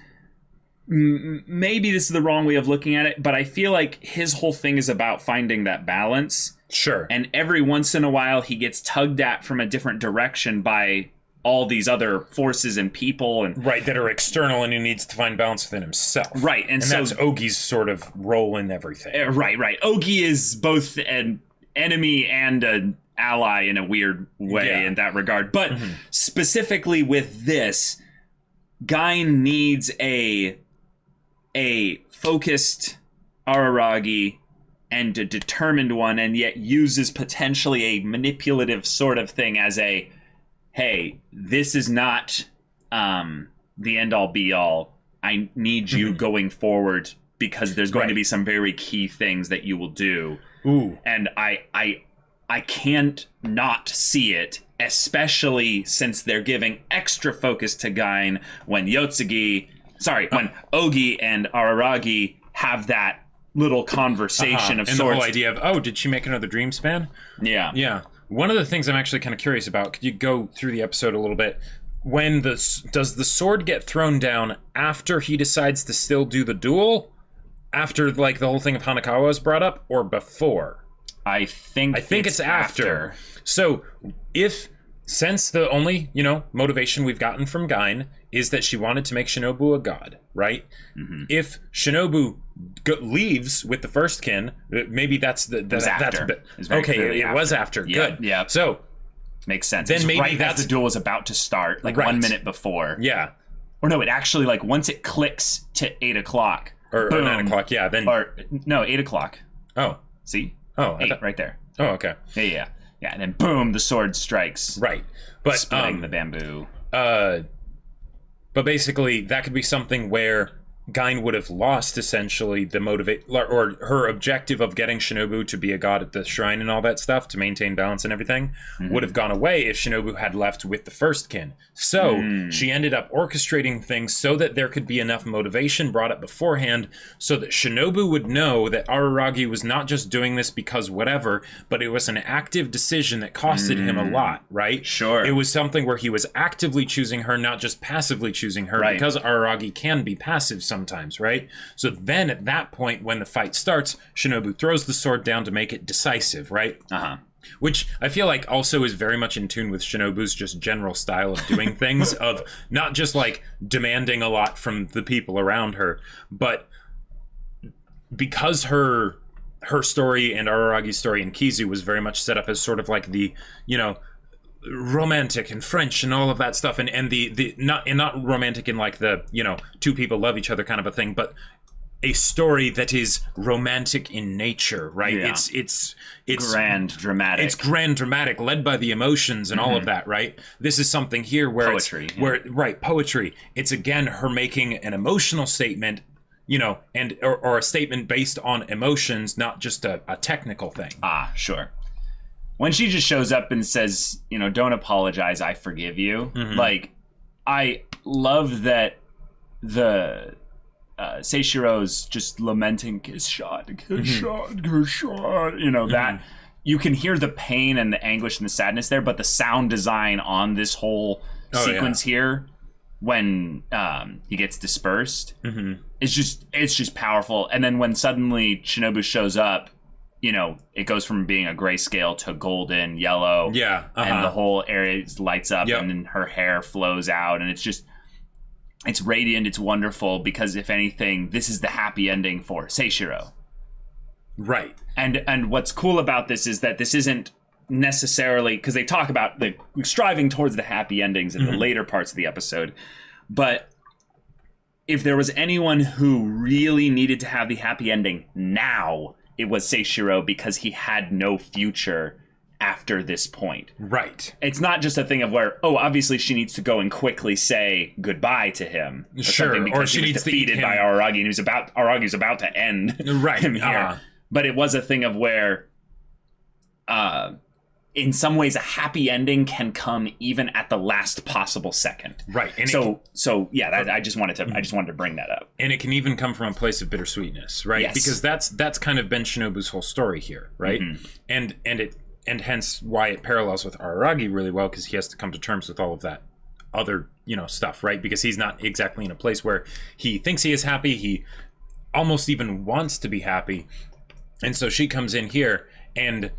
Speaker 1: maybe this is the wrong way of looking at it, but I feel like his whole thing is about finding that balance.
Speaker 2: Sure.
Speaker 1: And every once in a while, he gets tugged at from a different direction by all these other forces and people. And
Speaker 2: right, that are external, and he needs to find balance within himself.
Speaker 1: Right. And so
Speaker 2: that's Ogi's sort of role in everything.
Speaker 1: Right. Ogi is both an enemy and an ally in a weird way in that regard. But specifically with this, Gain needs a focused Araragi and a determined one, and yet uses potentially a manipulative sort of thing as a, hey, this is not the end-all be-all. I need you going forward because there's going to be some very key things that you will do.
Speaker 2: Ooh.
Speaker 1: And I can't not see it, especially since they're giving extra focus to Gain when when Ogi and Araragi have that little conversation of
Speaker 2: and
Speaker 1: sorts.
Speaker 2: And the whole idea of, did she make another dream span?
Speaker 1: Yeah.
Speaker 2: Yeah. One of the things I'm actually kind of curious about, could you go through the episode a little bit? Does the sword get thrown down after he decides to still do the duel? After, the whole thing of Hanakawa is brought up? Or before?
Speaker 1: I think it's after.
Speaker 2: So, since the only, motivation we've gotten from Gain is that she wanted to make Shinobu a god, right? Mm-hmm. If Shinobu leaves with the first kin, maybe that's it was after. Good.
Speaker 1: Yeah.
Speaker 2: So
Speaker 1: makes sense.
Speaker 2: Then
Speaker 1: it's
Speaker 2: maybe
Speaker 1: right as the duel is about to start, 1 minute before.
Speaker 2: Yeah.
Speaker 1: Or no, it actually once it clicks to 8 o'clock
Speaker 2: or 9 o'clock. Yeah. Then
Speaker 1: 8 o'clock.
Speaker 2: Oh.
Speaker 1: See?
Speaker 2: 8
Speaker 1: right there.
Speaker 2: Oh, okay.
Speaker 1: Yeah. Yeah, and then boom, the sword strikes.
Speaker 2: Right. But
Speaker 1: splitting the bamboo.
Speaker 2: But basically, that could be something where Gain would have lost essentially the or her objective of getting Shinobu to be a god at the shrine and all that stuff to maintain balance and everything would have gone away if Shinobu had left with the first kin. So she ended up orchestrating things so that there could be enough motivation brought up beforehand so that Shinobu would know that Araragi was not just doing this because whatever, but it was an active decision that costed him a lot, right?
Speaker 1: Sure.
Speaker 2: It was something where he was actively choosing her, not just passively choosing her, because Araragi can be passive sometimes, right? So then at that point, when the fight starts, Shinobu throws the sword down to make it decisive, right? Which I feel like also is very much in tune with Shinobu's just general style of doing things, of not just demanding a lot from the people around her, but because her story and Araragi's story in Kizu was very much set up as sort of the, romantic and French and all of that stuff, and the not romantic in the two people love each other kind of a thing, but a story that is romantic in nature, right?
Speaker 1: Yeah.
Speaker 2: It's
Speaker 1: grand dramatic.
Speaker 2: It's grand dramatic, led by the emotions and all of that, right? This is something here where
Speaker 1: poetry,
Speaker 2: poetry. It's again her making an emotional statement, and or a statement based on emotions, not just a technical thing.
Speaker 1: Sure. When she just shows up and says, don't apologize, I forgive you. I love that the Seishiro's just lamenting his shot, that you can hear the pain and the anguish and the sadness there, but the sound design on this whole sequence here, when he gets dispersed, it's just powerful. And then when suddenly Shinobu shows up, it goes from being a grayscale to golden, yellow.
Speaker 2: Yeah.
Speaker 1: And the whole area lights up and then her hair flows out. And it's radiant. It's wonderful because, if anything, this is the happy ending for Seishiro.
Speaker 2: Right.
Speaker 1: And what's cool about this is that this isn't necessarily, because they talk about the striving towards the happy endings in the later parts of the episode. But if there was anyone who really needed to have the happy ending now, it was Seishiro, because he had no future after this point.
Speaker 2: Right.
Speaker 1: It's not just a thing of where, obviously she needs to go and quickly say goodbye to him. Or she needs defeated by Araragi, and Aragi's about to end him here. But it was a thing of where, in some ways, a happy ending can come even at the last possible second.
Speaker 2: Right. And
Speaker 1: I just wanted to bring that up.
Speaker 2: And it can even come from a place of bittersweetness, right?
Speaker 1: Yes.
Speaker 2: Because that's kind of been Shinobu's whole story here, right? Mm-hmm. And hence why it parallels with Araragi really well, because he has to come to terms with all of that other, stuff, right? Because he's not exactly in a place where he thinks he is happy. He almost even wants to be happy. And so she comes in here, and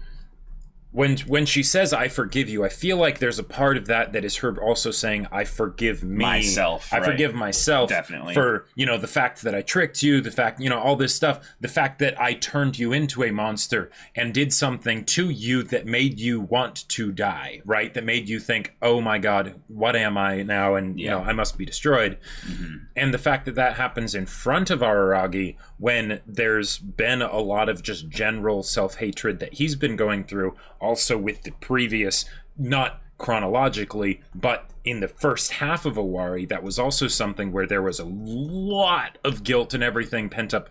Speaker 2: when she says, I forgive you, I feel like there's a part of that is her also saying, I forgive me.
Speaker 1: Myself.
Speaker 2: I forgive myself.
Speaker 1: Definitely.
Speaker 2: For, the fact that I tricked you, the fact, all this stuff, the fact that I turned you into a monster and did something to you that made you want to die, right? That made you think, oh my God, what am I now? And, I must be destroyed. Mm-hmm. And the fact that happens in front of Araragi when there's been a lot of just general self-hatred that he's been going through, also with the previous, not chronologically, but in the first half of Owari, that was also something where there was a lot of guilt and everything pent up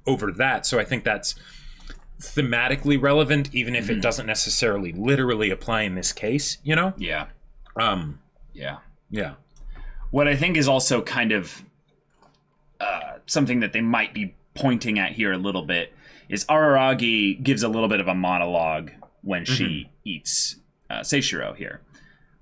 Speaker 2: over that. So I think that's thematically relevant, even if it doesn't necessarily literally apply in this case, Yeah.
Speaker 1: Yeah. What I think is also kind of something that they might be pointing at here a little bit is Araragi gives a little bit of a monologue when she eats Seishiro here.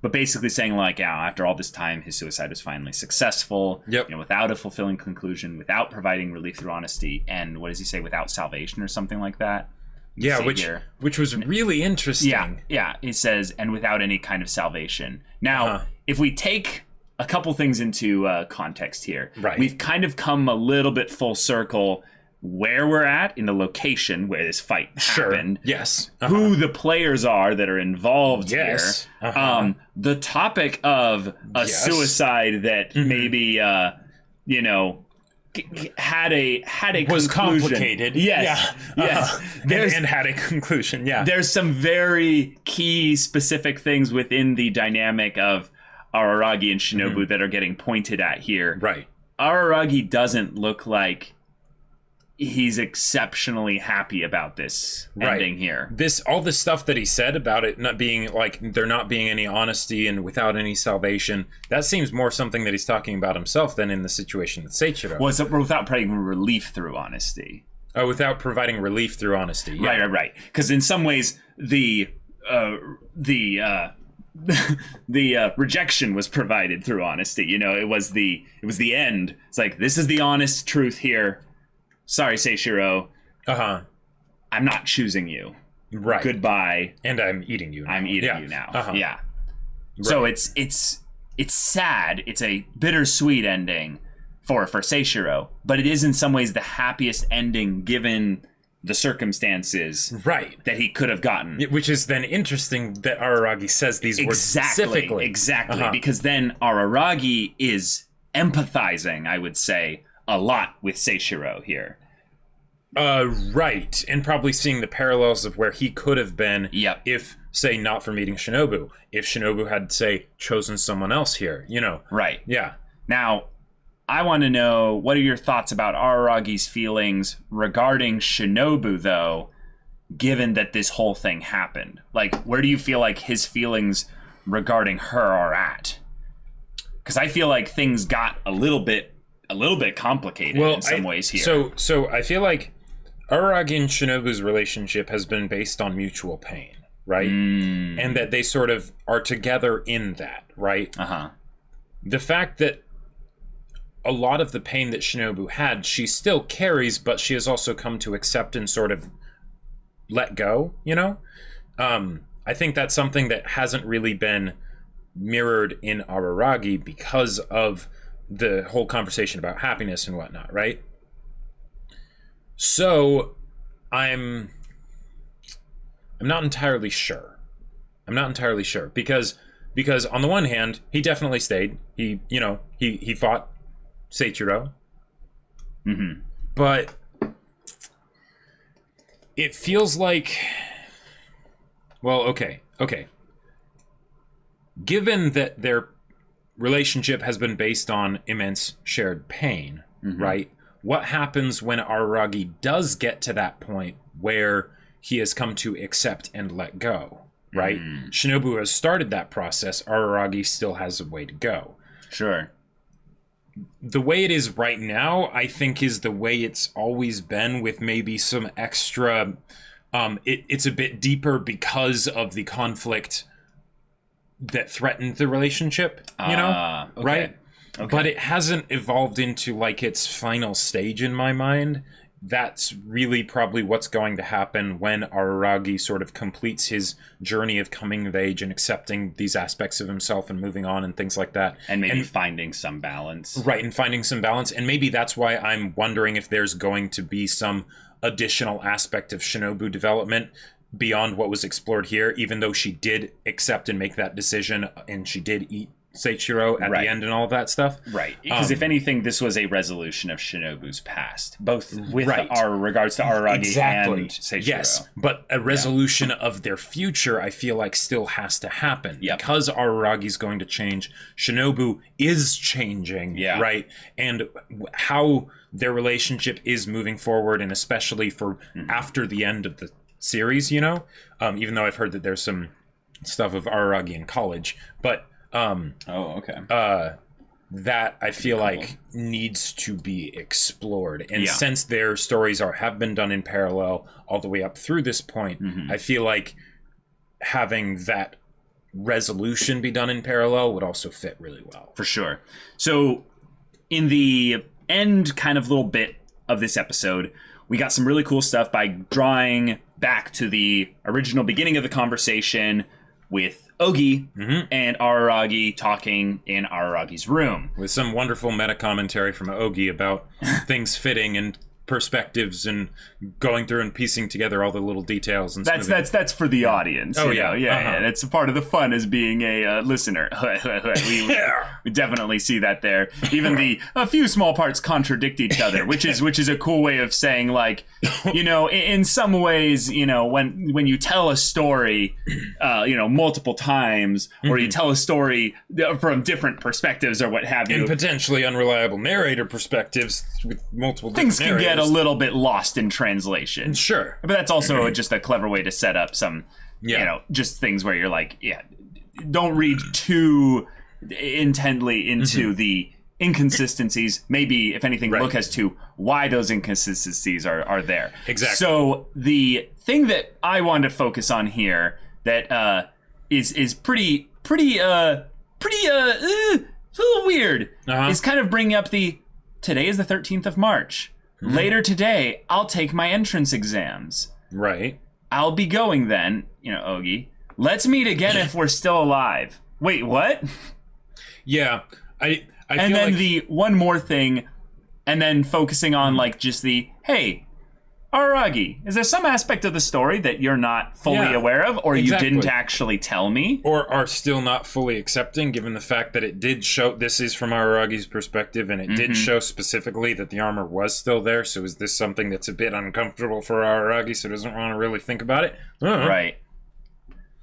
Speaker 1: But basically saying, like, after all this time, his suicide was finally successful, without a fulfilling conclusion, without providing relief through honesty, and what does he say, without salvation or something like that?
Speaker 2: Yeah, which was really interesting.
Speaker 1: Yeah, he says, and without any kind of salvation. Now, if we take a couple things into context here, we've kind of come a little bit full circle where we're at in the location where this fight happened.
Speaker 2: Yes.
Speaker 1: Who the players are that are involved here. The topic of a suicide that maybe had a
Speaker 2: was
Speaker 1: conclusion.
Speaker 2: Complicated.
Speaker 1: Yes.
Speaker 2: Yes. And had a conclusion. Yeah.
Speaker 1: There's some very key specific things within the dynamic of Araragi and Shinobu that are getting pointed at here.
Speaker 2: Right.
Speaker 1: Araragi doesn't look like he's exceptionally happy about this ending here.
Speaker 2: All this stuff that he said about it not being like there not being any honesty and without any salvation, that seems more something that he's talking about himself than in the situation with Seiichiro.
Speaker 1: Well, without providing relief through honesty.
Speaker 2: Oh, without providing relief through honesty. Yeah.
Speaker 1: Right. Because in some ways the rejection was provided through honesty. It was the end. It's like, this is the honest truth here. Sorry, Seishiro. I'm not choosing you.
Speaker 2: Right.
Speaker 1: Goodbye.
Speaker 2: And I'm eating you now.
Speaker 1: I'm eating you now. Yeah. Right. So it's sad. It's a bittersweet ending for Seishiro, but it is in some ways the happiest ending given the circumstances that he could have gotten.
Speaker 2: Which is then interesting that Araragi says these words specifically.
Speaker 1: Exactly. Because then Araragi is empathizing, I would say, a lot with Seishiro here.
Speaker 2: Right. And probably seeing the parallels of where he could have been if, say, not for meeting Shinobu. If Shinobu had, say, chosen someone else here,
Speaker 1: Right.
Speaker 2: Yeah.
Speaker 1: Now, I want to know, what are your thoughts about Araragi's feelings regarding Shinobu, though, given that this whole thing happened? Like, where do you feel like his feelings regarding her are at? Because I feel like things got a little bit complicated in some ways here.
Speaker 2: So I feel like Araragi and Shinobu's relationship has been based on mutual pain, right? And that they sort of are together in that, right? The fact that a lot of the pain that Shinobu had, she still carries, but she has also come to accept and sort of let go, I think that's something that hasn't really been mirrored in Araragi because of the whole conversation about happiness and whatnot, right? So I'm not entirely sure. Because on the one hand, he definitely stayed. He fought Seiichiro. But it feels like Well, okay. Given that their relationship has been based on immense shared pain, right? What happens when Araragi does get to that point where he has come to accept and let go, right? Shinobu has started that process. Araragi still has a way to go.
Speaker 1: Sure.
Speaker 2: The way it is right now, I think, is the way it's always been, with maybe some extra... it's a bit deeper because of the conflict that threatened the relationship, right?
Speaker 1: Okay.
Speaker 2: But it hasn't evolved into like its final stage in my mind. That's really probably what's going to happen when Araragi sort of completes his journey of coming of age and accepting these aspects of himself and moving on and things like that.
Speaker 1: And maybe finding some balance.
Speaker 2: Right, and finding some balance. And maybe that's why I'm wondering if there's going to be some additional aspect of Shinobu development beyond what was explored here, even though she did accept and make that decision, and she did eat Seiichiro at the end and all of that stuff.
Speaker 1: Right. Because if anything, this was a resolution of Shinobu's past, both with our regards to Araragi and Seiichiro.
Speaker 2: Yes, but a resolution of their future, I feel like, still has to happen. Because Araragi's going to change, Shinobu is changing, right? And how their relationship is moving forward, and especially for after the end of the series, even though I've heard that there's some stuff of Araragi in college, but that I feel like needs to be explored. And since their stories have been done in parallel all the way up through this point, I feel like having that resolution be done in parallel would also fit really well.
Speaker 1: For sure. So in the end kind of little bit of this episode, we got some really cool stuff by drawing back to the original beginning of the conversation with Ogi and Araragi talking in Araragi's room.
Speaker 2: With some wonderful meta commentary from Ogi about things fitting and perspectives and going through and piecing together all the little details. And
Speaker 1: that's for the audience. Yeah. It's a part of the fun as being a listener. we definitely see that there. Even a few small parts contradict each other, which is a cool way of saying, like, in some ways, when you tell a story, multiple times, or you tell a story from different perspectives or what have you,
Speaker 2: and potentially unreliable narrator perspectives with multiple
Speaker 1: things
Speaker 2: different
Speaker 1: can get a little bit lost in translation.
Speaker 2: Sure.
Speaker 1: But that's also just a clever way to set up some, just things where you're like, don't read too intently into the inconsistencies. Maybe, if anything, look as to why those inconsistencies are there.
Speaker 2: Exactly.
Speaker 1: So the thing that I want to focus on here that is pretty a little weird is kind of bringing up today is the 13th of March. Later today, I'll take my entrance exams.
Speaker 2: Right.
Speaker 1: I'll be going then, Ogi. Let's meet again if we're still alive. Wait, what?
Speaker 2: Yeah. I
Speaker 1: and
Speaker 2: feel
Speaker 1: then
Speaker 2: like...
Speaker 1: the one more thing, and then focusing on like just hey, Araragi, is there some aspect of the story that you're not fully aware of, or you didn't actually tell me?
Speaker 2: Or are still not fully accepting, given the fact that it did show, this is from Araragi's perspective, and it did show specifically that the armor was still there, so is this something that's a bit uncomfortable for Araragi, so doesn't want to really think about it?
Speaker 1: Right.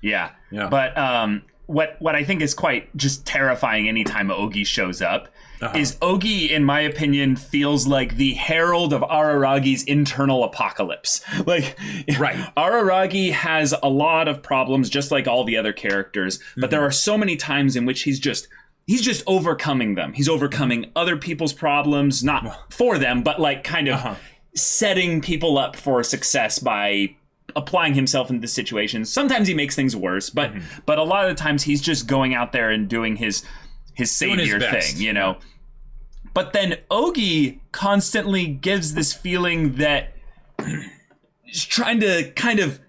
Speaker 1: Yeah. But what I think is quite just terrifying anytime Ogi shows up is Ogi, in my opinion, feels like the herald of Araragi's internal apocalypse. Like, Araragi has a lot of problems, just like all the other characters, but there are so many times in which he's just overcoming them. He's overcoming other people's problems, not for them, but like kind of setting people up for success by applying himself into situations. Sometimes he makes things worse, but a lot of the times he's just going out there and doing his savior thing, But then Ogi constantly gives this feeling that he's trying to kind of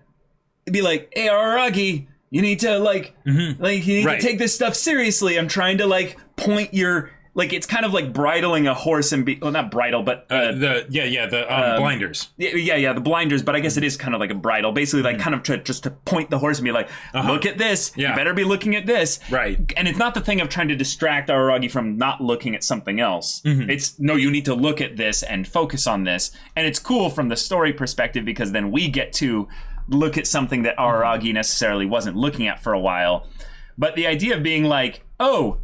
Speaker 1: be like, hey, Araragi, you need to to take this stuff seriously. I'm trying to point your... Like, it's kind of like bridling a horse and not bridle, but...
Speaker 2: blinders.
Speaker 1: Yeah, the blinders, but I guess it is kind of like a bridle. Basically, like, kind of just to point the horse and be like, look at this. You better be looking at this.
Speaker 2: Right.
Speaker 1: And it's not the thing of trying to distract Araragi from not looking at something else. It's, no, you need to look at this and focus on this. And it's cool from the story perspective, because then we get to look at something that Araragi necessarily wasn't looking at for a while. But the idea of being like, oh,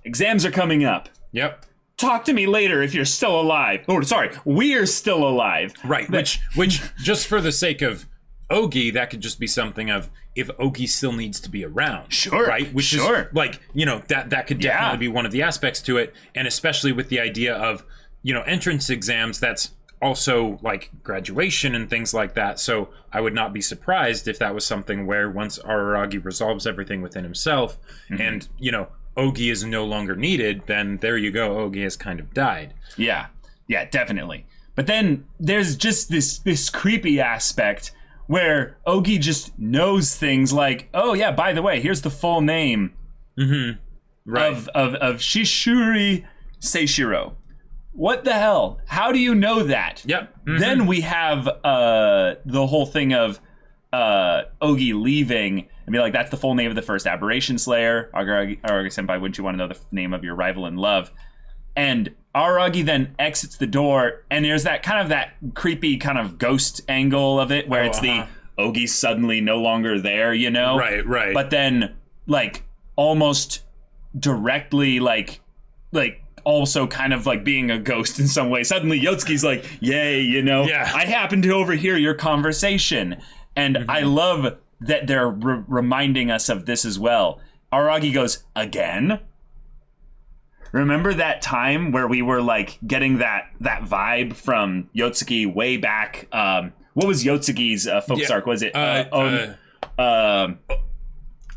Speaker 1: exams are coming up.
Speaker 2: Yep.
Speaker 1: Talk to me later if you're still alive. Oh, sorry, we're still alive.
Speaker 2: Right, which just for the sake of Ogi, that could just be something of if Ogi still needs to be around.
Speaker 1: Sure.
Speaker 2: Right? Which is like, that could definitely be one of the aspects to it. And especially with the idea of, entrance exams, that's also like graduation and things like that. So I would not be surprised if that was something where once Araragi resolves everything within himself and, Ogi is no longer needed, then there you go, Ogi has kind of died.
Speaker 1: Yeah, definitely. But then there's just this creepy aspect where Ogi just knows things like, oh yeah, by the way, here's the full name
Speaker 2: right.
Speaker 1: of Shishuri Seishiro. What the hell? How do you know that?
Speaker 2: Yep.
Speaker 1: Then we have the whole thing of Ogi leaving and be like, that's the full name of the first Aberration Slayer. Araragi Senpai, wouldn't you want to know the name of your rival in love? And Araragi then exits the door, and there's that creepy kind of ghost angle of it where it's the Ogi's suddenly no longer there,
Speaker 2: Right.
Speaker 1: But then, like, almost directly, like also kind of like being a ghost in some way. Suddenly Yotsuki's like, yay, I happen to overhear your conversation. And I love that they're reminding us of this as well. Araragi goes, again? Remember that time where we were like getting that vibe from Yotsuki way back? What was Yotsuki's focus arc? Was it?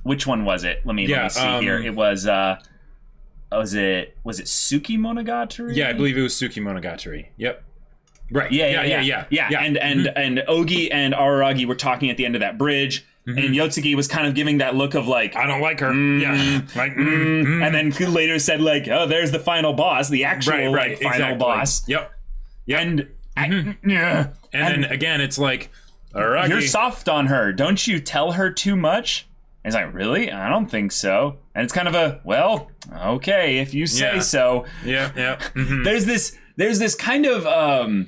Speaker 1: Which one was it? Let me see here. It was. Was it Tsukimonogatari?
Speaker 2: Yeah, I believe it was Tsukimonogatari. Yep. Right.
Speaker 1: Yeah. And Ogi and Araragi were talking at the end of that bridge. And Yotsuki was kind of giving that look of like,
Speaker 2: I don't like her.
Speaker 1: And then later said like, oh, there's the final boss, the actual final boss.
Speaker 2: Yep.
Speaker 1: And
Speaker 2: and then again, it's like, Araragi,
Speaker 1: you're soft on her. Don't you tell her too much? And he's like, really? I don't think so. And it's kind of a, well, okay, if you say so.
Speaker 2: Yeah.
Speaker 1: There's this kind of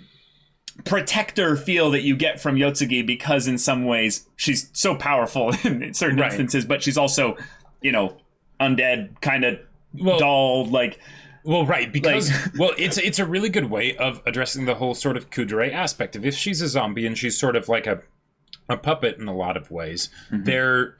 Speaker 1: protector feel that you get from Yotsugi because in some ways she's so powerful in certain instances, but she's also, undead, kind of doll, like...
Speaker 2: Well, right, because it's a really good way of addressing the whole sort of kudere aspect of if she's a zombie and she's sort of like a puppet in a lot of ways, there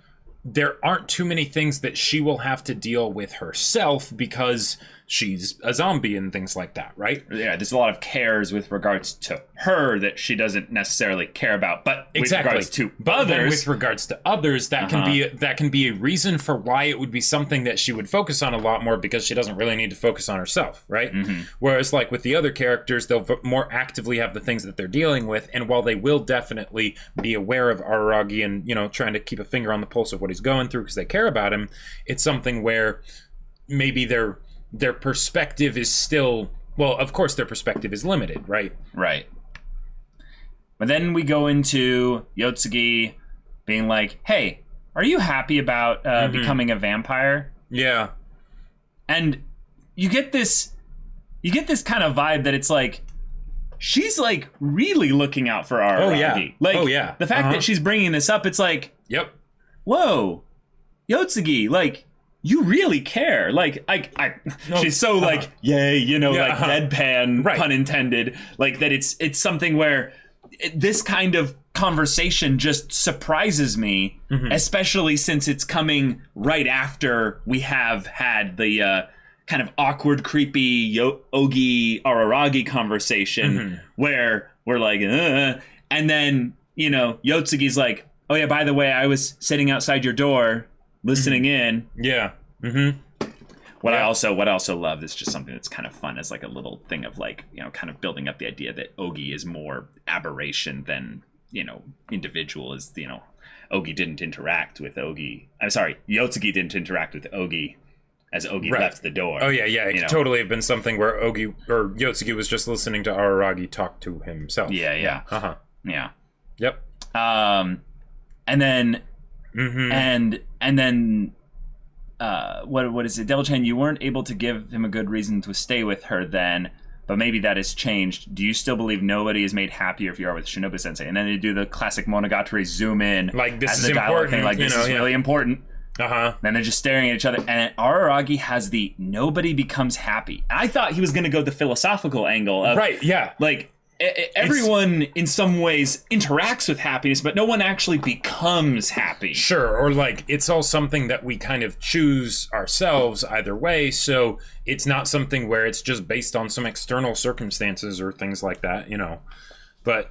Speaker 2: aren't too many things that she will have to deal with herself because she's a zombie and things like that, right?
Speaker 1: Yeah, there's a lot of cares with regards to her that she doesn't necessarily care about, but with regards to others,
Speaker 2: with regards to others, that can be a reason for why it would be something that she would focus on a lot more because she doesn't really need to focus on herself, right? Whereas like with the other characters, they'll more actively have the things that they're dealing with, and while they will definitely be aware of Araragi and trying to keep a finger on the pulse of what he's going through because they care about him, it's something where maybe their perspective is still, well, of course their perspective is limited, right?
Speaker 1: Right. But then we go into Yotsugi being like, hey, are you happy about becoming a vampire?
Speaker 2: Yeah.
Speaker 1: And you get this kind of vibe that it's like, she's like really looking out for Araragi. The fact that she's bringing this up, it's like,
Speaker 2: yep.
Speaker 1: Whoa, Yotsugi, like, you really care. Like, she's so like, yay, like deadpan, pun intended. Like that it's something where this kind of conversation just surprises me, especially since it's coming right after we have had the kind of awkward, creepy Ogi Araragi conversation where we're like, and then, Yotsugi's like, oh yeah, by the way, I was sitting outside your door listening in.
Speaker 2: Yeah.
Speaker 1: What I also love is just something that's kind of fun as like a little thing of like, kind of building up the idea that Ogi is more aberration than, individual is, Ogi didn't interact with Ogi. I'm sorry, Yotsugi didn't interact with Ogi as Ogi left the door.
Speaker 2: Oh yeah. It could totally have been something where Ogi or Yotsugi was just listening to Araragi talk to himself.
Speaker 1: Yeah.
Speaker 2: Yeah. Yep.
Speaker 1: And then, and then, what is it, Devil Chan? You weren't able to give him a good reason to stay with her then, but maybe that has changed. Do you still believe nobody is made happier if you are with Shinobu Sensei? And then they do the classic Monogatari zoom in,
Speaker 2: like this
Speaker 1: as
Speaker 2: is
Speaker 1: the dialogue
Speaker 2: important.
Speaker 1: thing, like this is really important. Then they're just staring at each other, and Araragi has the nobody becomes happy. I thought he was going to go the philosophical angle of like everyone in some ways interacts with happiness, but no one actually becomes happy.
Speaker 2: Sure, or like it's all something that we kind of choose ourselves either way, so it's not something where it's just based on some external circumstances or things like that, you know.
Speaker 1: But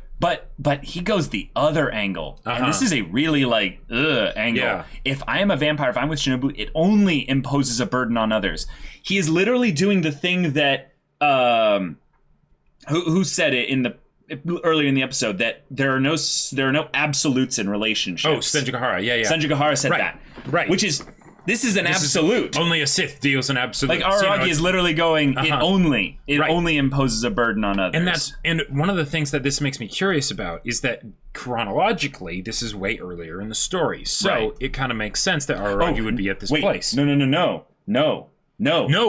Speaker 1: he goes the other angle, and this is a really like angle.
Speaker 2: Yeah.
Speaker 1: If I am a vampire, if I'm with Shinobu, it only imposes a burden on others. He is literally doing the thing that who said it in the earlier in the episode, that there are no absolutes in relationships.
Speaker 2: Oh, Senjigahara, yeah.
Speaker 1: Senjigahara said that,
Speaker 2: right?
Speaker 1: Which is. This is an absolute.
Speaker 2: Only a Sith deals an absolute.
Speaker 1: Like Araragi is literally going, it only imposes a burden on others.
Speaker 2: And one of the things that this makes me curious about is that chronologically, this is way earlier in the story. So it kind of makes sense that Araragi would be at this place.
Speaker 1: No,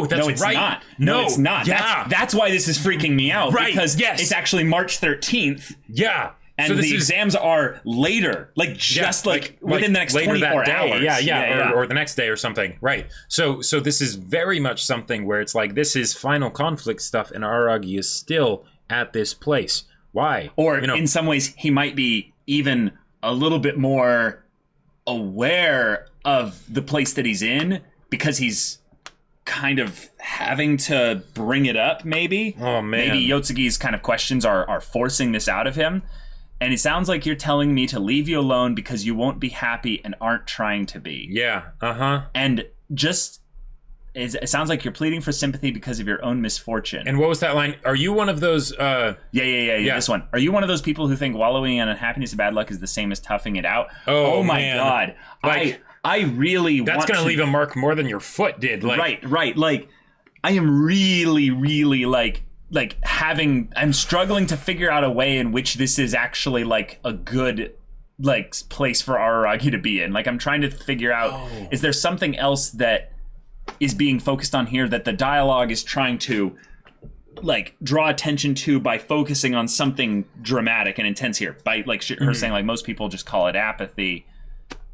Speaker 2: that's
Speaker 1: it's
Speaker 2: right.
Speaker 1: Not. No, it's not.
Speaker 2: Yeah.
Speaker 1: That's why this is freaking me out.
Speaker 2: Right,
Speaker 1: because
Speaker 2: yes.
Speaker 1: It's actually March 13th.
Speaker 2: Yeah.
Speaker 1: And so the exams are later, like just like within the next 24 hours.
Speaker 2: Yeah. Or the next day or something. Right. So this is very much something where it's like this is final conflict stuff, and Araragi is still at this place. Why?
Speaker 1: Or in some ways, he might be even a little bit more aware of the place that he's in because he's kind of having to bring it up, maybe.
Speaker 2: Oh, man.
Speaker 1: Maybe Yotsugi's kind of questions are forcing this out of him. And it sounds like you're telling me to leave you alone because you won't be happy and aren't trying to be.
Speaker 2: Yeah,
Speaker 1: And just, it sounds like you're pleading for sympathy because of your own misfortune.
Speaker 2: And what was that line? Are you one of those...
Speaker 1: Yeah, this one. Are you one of those people who think wallowing in unhappiness and bad luck is the same as toughing it out?
Speaker 2: Oh
Speaker 1: my
Speaker 2: man.
Speaker 1: God.
Speaker 2: Like,
Speaker 1: I really want to...
Speaker 2: That's going to leave a mark more than your foot did. Like,
Speaker 1: Right. Like, I am really, really, I'm struggling to figure out a way in which this is actually like a good place for Araragi to be in. Like, I'm trying to figure out, is there something else that is being focused on here that the dialogue is trying to draw attention to by focusing on something dramatic and intense here, by her saying most people just call it apathy.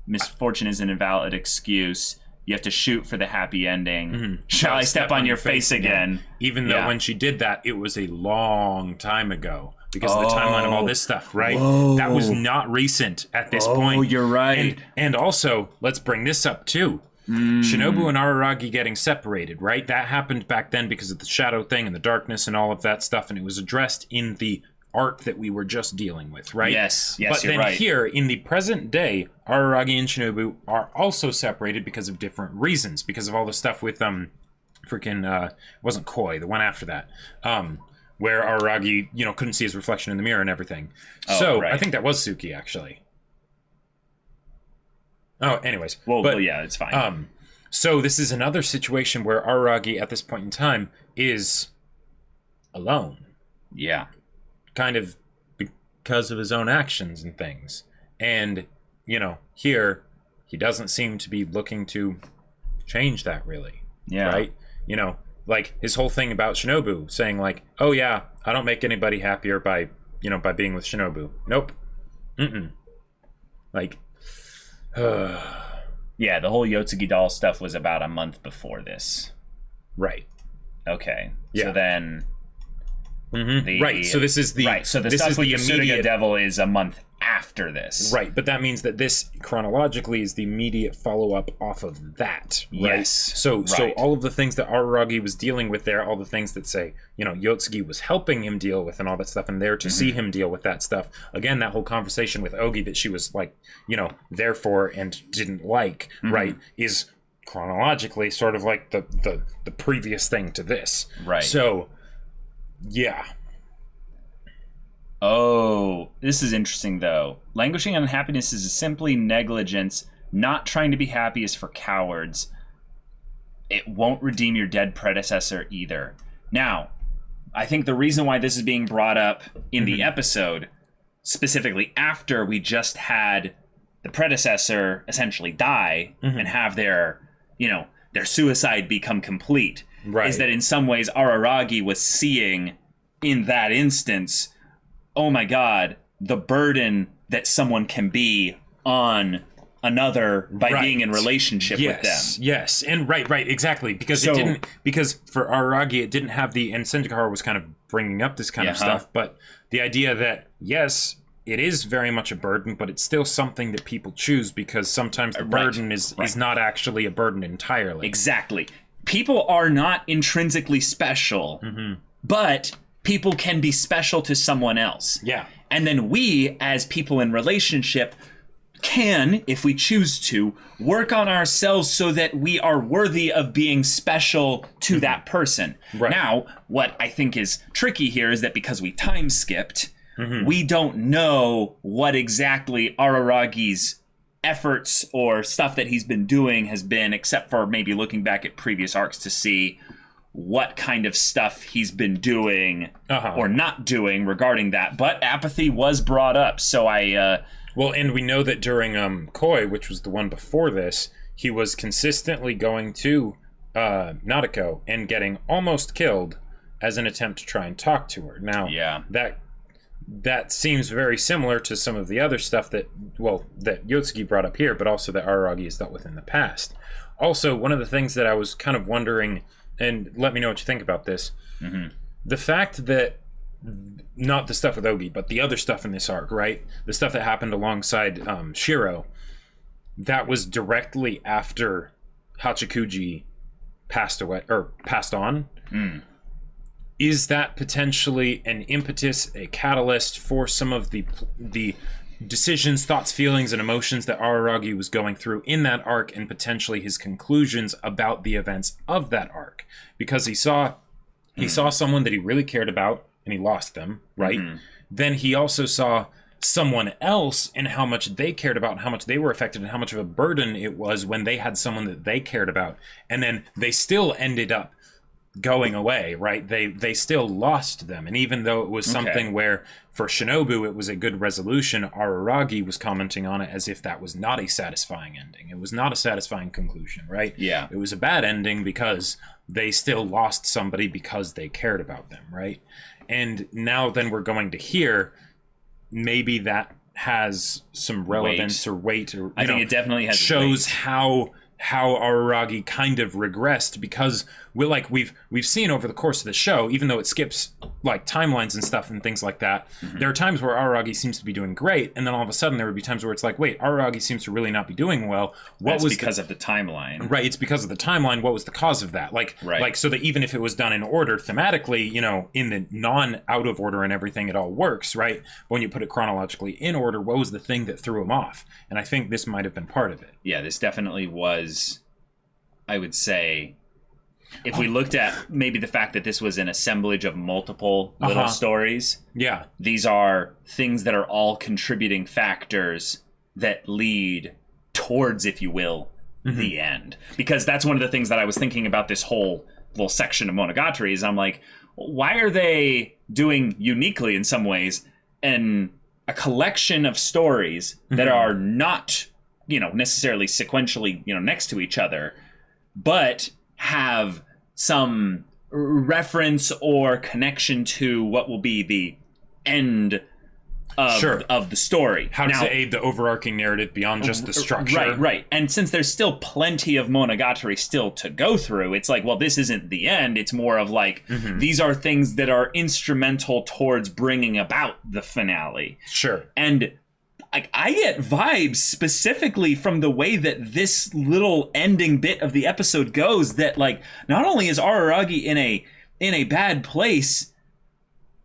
Speaker 1: Misfortune is an invalid excuse. You have to shoot for the happy ending. Shall I step on your face again?
Speaker 2: Even though when she did that, it was a long time ago because of the timeline of all this stuff, right?
Speaker 1: Whoa.
Speaker 2: That was not recent at this point.
Speaker 1: Oh, you're right.
Speaker 2: And also, let's bring this up too. Shinobu and Araragi getting separated, right? That happened back then because of the shadow thing and the darkness and all of that stuff, and it was addressed in the art that we were just dealing with, right?
Speaker 1: Yes,
Speaker 2: but
Speaker 1: you're
Speaker 2: then
Speaker 1: right.
Speaker 2: Here, in the present day, Araragi and Shinobu are also separated because of different reasons, because of all the stuff with, it wasn't Koi, the one after that, where Araragi, couldn't see his reflection in the mirror and everything. I think that was Suki, actually. Oh, anyways.
Speaker 1: Well, yeah, it's fine.
Speaker 2: So this is another situation where Araragi, at this point in time, is alone.
Speaker 1: Yeah.
Speaker 2: Kind of because of his own actions and things. And, here, he doesn't seem to be looking to change that, really.
Speaker 1: Yeah.
Speaker 2: Right? His whole thing about Shinobu, saying, oh, yeah, I don't make anybody happier by being with Shinobu. Nope.
Speaker 1: Yeah, the whole Yotsugi doll stuff was about a month before this.
Speaker 2: Right.
Speaker 1: Okay.
Speaker 2: Yeah.
Speaker 1: So then...
Speaker 2: right, so this is the...
Speaker 1: Right, so the stuff with the Tsuruga Devil is a month after this.
Speaker 2: Right, but that means that this, chronologically, is the immediate follow-up off of that, right?
Speaker 1: Yes,
Speaker 2: So all of the things that Araragi was dealing with there, all the things that, say, Yotsugi was helping him deal with and all that stuff, and there to see him deal with that stuff. Again, that whole conversation with Ogi that she was, there for and didn't like, right, is chronologically sort of like the previous thing to this.
Speaker 1: Right.
Speaker 2: So... yeah.
Speaker 1: Oh, this is interesting, though. Languishing unhappiness is simply negligence. Not trying to be happy is for cowards. It won't redeem your dead predecessor either. Now, I think the reason why this is being brought up in the episode, specifically after we just had the predecessor essentially die and have their suicide become complete,
Speaker 2: right,
Speaker 1: is that in some ways Araragi was seeing in that instance, oh my God, the burden that someone can be on another by being in relationship with them.
Speaker 2: Yes, and right, exactly. Because for Araragi, it didn't have and Sendikar was kind of bringing up this kind of stuff, but the idea that, yes, it is very much a burden, but it's still something that people choose because sometimes the burden is not actually a burden entirely.
Speaker 1: Exactly. People are not intrinsically special, but people can be special to someone else.
Speaker 2: Yeah.
Speaker 1: And then we, as people in relationship, can, if we choose to, work on ourselves so that we are worthy of being special to that person. Right. Now, what I think is tricky here is that because we time skipped, we don't know what exactly Araragi's efforts or stuff that he's been doing has been, except for maybe looking back at previous arcs to see what kind of stuff he's been doing or not doing regarding that. But apathy was brought up, so
Speaker 2: well, and we know that during Koi, which was the one before this, he was consistently going to Nadeko and getting almost killed as an attempt to try and talk to her. Now, that seems very similar to some of the other stuff that Yotsuki brought up here, but also that Araragi has dealt with in the past. Also, one of the things that I was kind of wondering, and let me know what you think about this, the fact that not the stuff with Ogi, but the other stuff in this arc, right? The stuff that happened alongside Shiro, that was directly after Hachikuji passed on. Is that potentially an impetus, a catalyst for some of the decisions, thoughts, feelings, and emotions that Araragi was going through in that arc, and potentially his conclusions about the events of that arc? Because he saw someone that he really cared about, and he lost them, right? Then he also saw someone else and how much they cared about and how much they were affected and how much of a burden it was when they had someone that they cared about. And then they still ended up going away, right? They still lost them. And even though it was something where for Shinobu it was a good resolution, Araragi was commenting on it as if that was not a satisfying ending. It was not a satisfying conclusion, right?
Speaker 1: Yeah.
Speaker 2: It was a bad ending because they still lost somebody because they cared about them, right? And now then we're going to hear maybe that has some relevance or weight, or
Speaker 1: I think it definitely has
Speaker 2: shows weight. how Araragi kind of regressed, because we've seen over the course of the show, even though it skips like timelines and stuff and things like that, there are times where Araragi seems to be doing great, and then all of a sudden there would be times where it's like, wait, Araragi seems to really not be doing well.
Speaker 1: That's because of the timeline.
Speaker 2: Right, it's because of the timeline. What was the cause of that? Like so that even if it was done in order thematically, in the non-out of order and everything, it all works, right? But when you put it chronologically in order, what was the thing that threw him off? And I think this might have been part of it.
Speaker 1: Yeah, this definitely was, I would say, if we looked at maybe the fact that this was an assemblage of multiple little stories, these are things that are all contributing factors that lead towards, if you will, the end. Because that's one of the things that I was thinking about this whole little section of Monogatari is I'm like, why are they doing uniquely in some ways a collection of stories that are not, necessarily sequentially, next to each other, but have some reference or connection to what will be the end of the story.
Speaker 2: How does it aid the overarching narrative beyond just the structure?
Speaker 1: Right. And since there's still plenty of Monogatari still to go through, it's like, well, this isn't the end. It's more of like, these are things that are instrumental towards bringing about the finale.
Speaker 2: Sure.
Speaker 1: And I get vibes specifically from the way that this little ending bit of the episode goes, that like not only is Araragi in a bad place,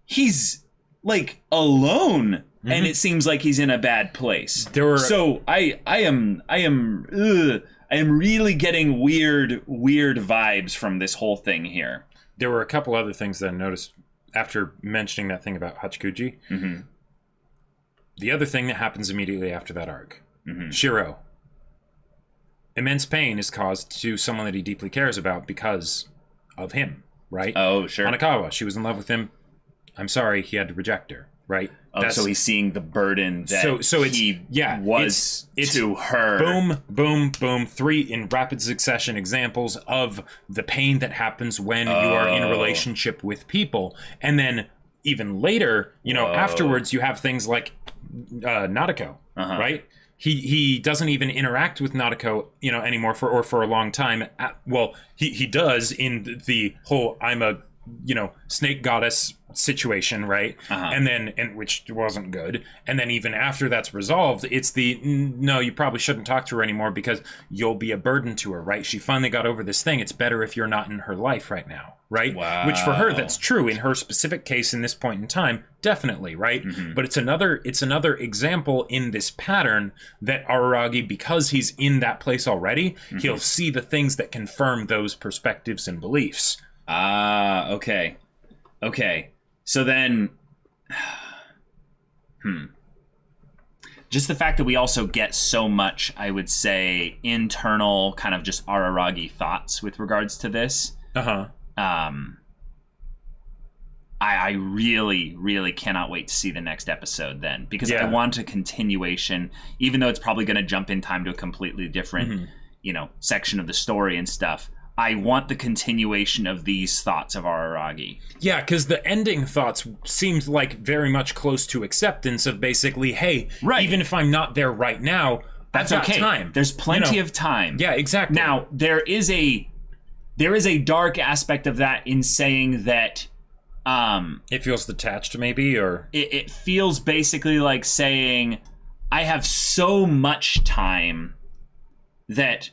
Speaker 1: he's like alone, and it seems like he's in a bad place. So I am really getting weird vibes from this whole thing here.
Speaker 2: There were a couple other things that I noticed after mentioning that thing about Hachikuji. The other thing that happens immediately after that arc, Shiro. Immense pain is caused to someone that he deeply cares about because of him, right?
Speaker 1: Oh, sure.
Speaker 2: Hanakawa, she was in love with him. I'm sorry, he had to reject her, right?
Speaker 1: So he's seeing the burden that it's to her.
Speaker 2: Boom, boom, boom. 3 in rapid succession examples of the pain that happens when you are in a relationship with people. And then even later, afterwards, you have things like Nadeko, right? He doesn't even interact with Nadeko, anymore for a long time. He does in the whole I'm a snake goddess situation, right? And which wasn't good. And then even after that's resolved, it's no, you probably shouldn't talk to her anymore because you'll be a burden to her, right? She finally got over this thing. It's better if you're not in her life right now, right?
Speaker 1: Wow.
Speaker 2: Which for her, that's true in her specific case in this point in time, definitely, right? But it's another example in this pattern that Araragi, because he's in that place already, he'll see the things that confirm those perspectives and beliefs.
Speaker 1: Okay. So then, just the fact that we also get so much, I would say, internal kind of just Araragi thoughts with regards to this. I really, really cannot wait to see the next episode then, because I want a continuation, even though it's probably going to jump in time to a completely different, section of the story and stuff. I want the continuation of these thoughts of Araragi. Yeah,
Speaker 2: because the ending thoughts seemed like very much close to acceptance of basically, hey, even if I'm not there right now,
Speaker 1: that's
Speaker 2: I've got
Speaker 1: okay.
Speaker 2: Time.
Speaker 1: There's plenty of time.
Speaker 2: Yeah, exactly.
Speaker 1: Now, there is a dark aspect of that in saying that
Speaker 2: it feels detached, maybe, or
Speaker 1: it feels basically like saying, I have so much time that,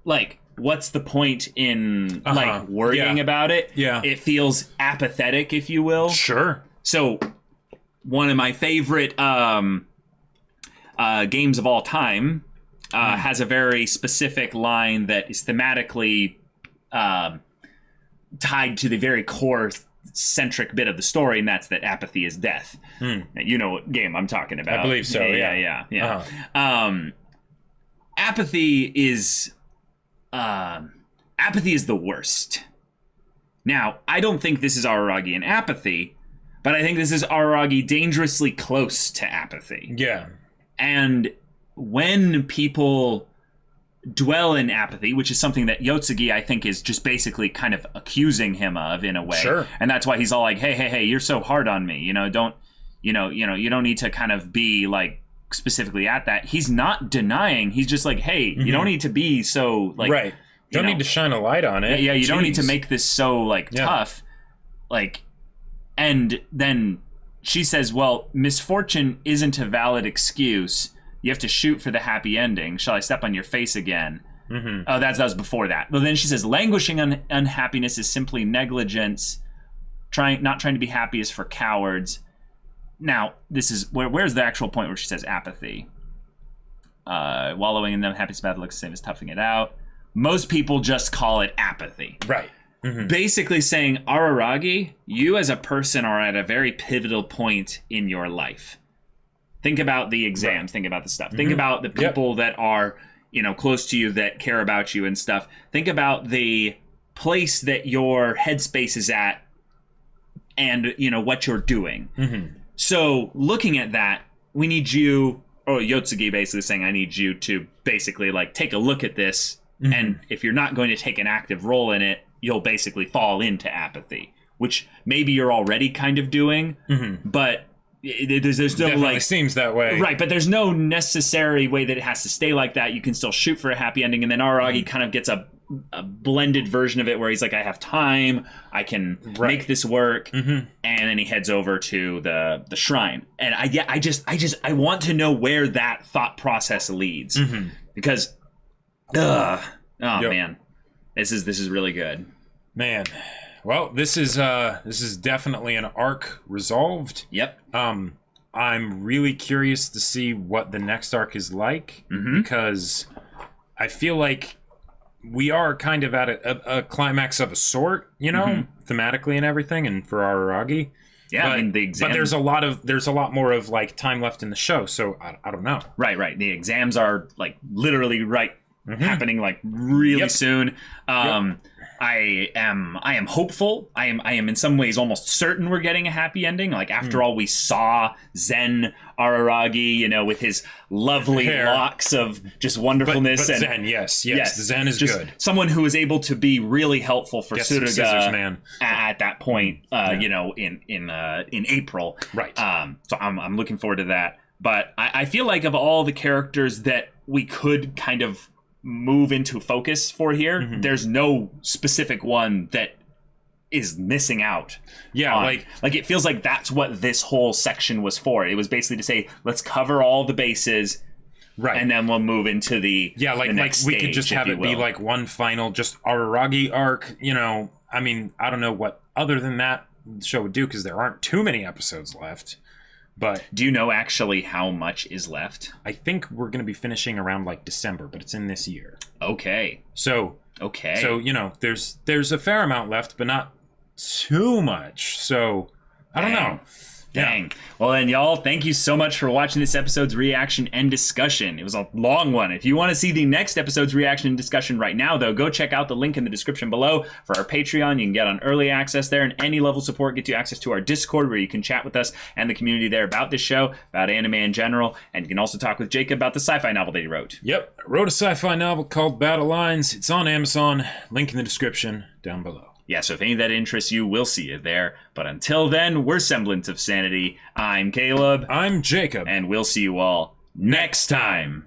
Speaker 1: like, what's the point in worrying about it?
Speaker 2: Yeah.
Speaker 1: It feels apathetic, if you will.
Speaker 2: Sure.
Speaker 1: So one of my favorite games of all time has a very specific line that is thematically tied to the very core centric bit of the story, and that's that apathy is death. You know what game I'm talking about.
Speaker 2: I believe so.
Speaker 1: Yeah. Apathy is the worst. Now, I don't think this is Araragi and apathy, but I think this is Araragi dangerously close to apathy.
Speaker 2: Yeah.
Speaker 1: And when people dwell in apathy, which is something that Yotsugi, I think, is just basically kind of accusing him of in a way.
Speaker 2: Sure.
Speaker 1: And that's why he's all like, hey, you're so hard on me. You don't need to kind of be like specifically at that. He's not denying. He's just like, hey, you don't need to be so like,
Speaker 2: right. Don't need to shine a light on it.
Speaker 1: Yeah, you don't need to make this so like tough. Like, and then she says, well, misfortune isn't a valid excuse. You have to shoot for the happy ending. Shall I step on your face again? Oh, that was before that. But then she says, languishing unhappiness is simply negligence. Not trying to be happy is for cowards. Now, this is where's the actual point where she says apathy? Wallowing in the unhappiness battle looks the same as toughing it out. Most people just call it apathy.
Speaker 2: Right.
Speaker 1: Basically saying, Araragi, you as a person are at a very pivotal point in your life. Think about the exams. Right. Think about the stuff. Think about the people that are, close to you that care about you and stuff. Think about the place that your headspace is at and, what you're doing. So looking at that, we need you, or Yotsugi basically saying, I need you to basically like take a look at this. And if you're not going to take an active role in it, you'll basically fall into apathy, which maybe you're already kind of doing, but there's no
Speaker 2: definitely
Speaker 1: like
Speaker 2: seems that way,
Speaker 1: right? But there's no necessary way that it has to stay like that. You can still shoot for a happy ending, and then Araragi kind of gets a blended version of it where he's like, I have time, I can make this work, and then he heads over to the shrine, and I want to know where that thought process leads, because man, this is really good,
Speaker 2: man. Well, this is definitely an arc resolved.
Speaker 1: Yep.
Speaker 2: I'm really curious to see what the next arc is like, because I feel like we are kind of at a climax of a sort, thematically and everything, and for Araragi.
Speaker 1: Yeah,
Speaker 2: but,
Speaker 1: the exam.
Speaker 2: But there's a lot more of like time left in the show, so I don't know.
Speaker 1: Right. The exams are like literally happening like really soon. I am hopeful. I am in some ways almost certain we're getting a happy ending. Like, after all, we saw Zen Araragi, with his lovely locks of just wonderfulness.
Speaker 2: But Zen, yes, the Zen is just good.
Speaker 1: Someone who was able to be really helpful for Tsuruga
Speaker 2: scissors, man.
Speaker 1: At that point, in April.
Speaker 2: Right.
Speaker 1: So I'm looking forward to that. But I feel like of all the characters that we could kind of move into focus for here, there's no specific one that is missing out.
Speaker 2: Yeah,
Speaker 1: like it feels like that's what this whole section was for. It was basically to say, let's cover all the bases, right, and then we'll move into the next
Speaker 2: we
Speaker 1: stage,
Speaker 2: could just have it be like one final just Araragi arc. I mean, I don't know what other than that the show would do, because there aren't too many episodes left. But
Speaker 1: do you know actually how much is left?
Speaker 2: I think we're going to be finishing around like December, but it's in this year.
Speaker 1: Okay.
Speaker 2: So there's a fair amount left, but not too much. So I don't know.
Speaker 1: Dang. Yeah. Well, then, y'all, thank you so much for watching this episode's reaction and discussion. It was a long one. If you want to see the next episode's reaction and discussion right now, though, go check out the link in the description below for our Patreon. You can get on early access there, and any level support gets you access to our Discord, where you can chat with us and the community there about this show, about anime in general, and you can also talk with Jacob about the sci-fi novel that he wrote.
Speaker 2: Yep. I wrote a sci-fi novel called Battle Lines. It's on Amazon. Link in the description down below.
Speaker 1: Yeah, so if any of that interests you, we'll see you there. But until then, we're Semblance of Sanity. I'm Caleb.
Speaker 2: I'm Jacob.
Speaker 1: And we'll see you all next time.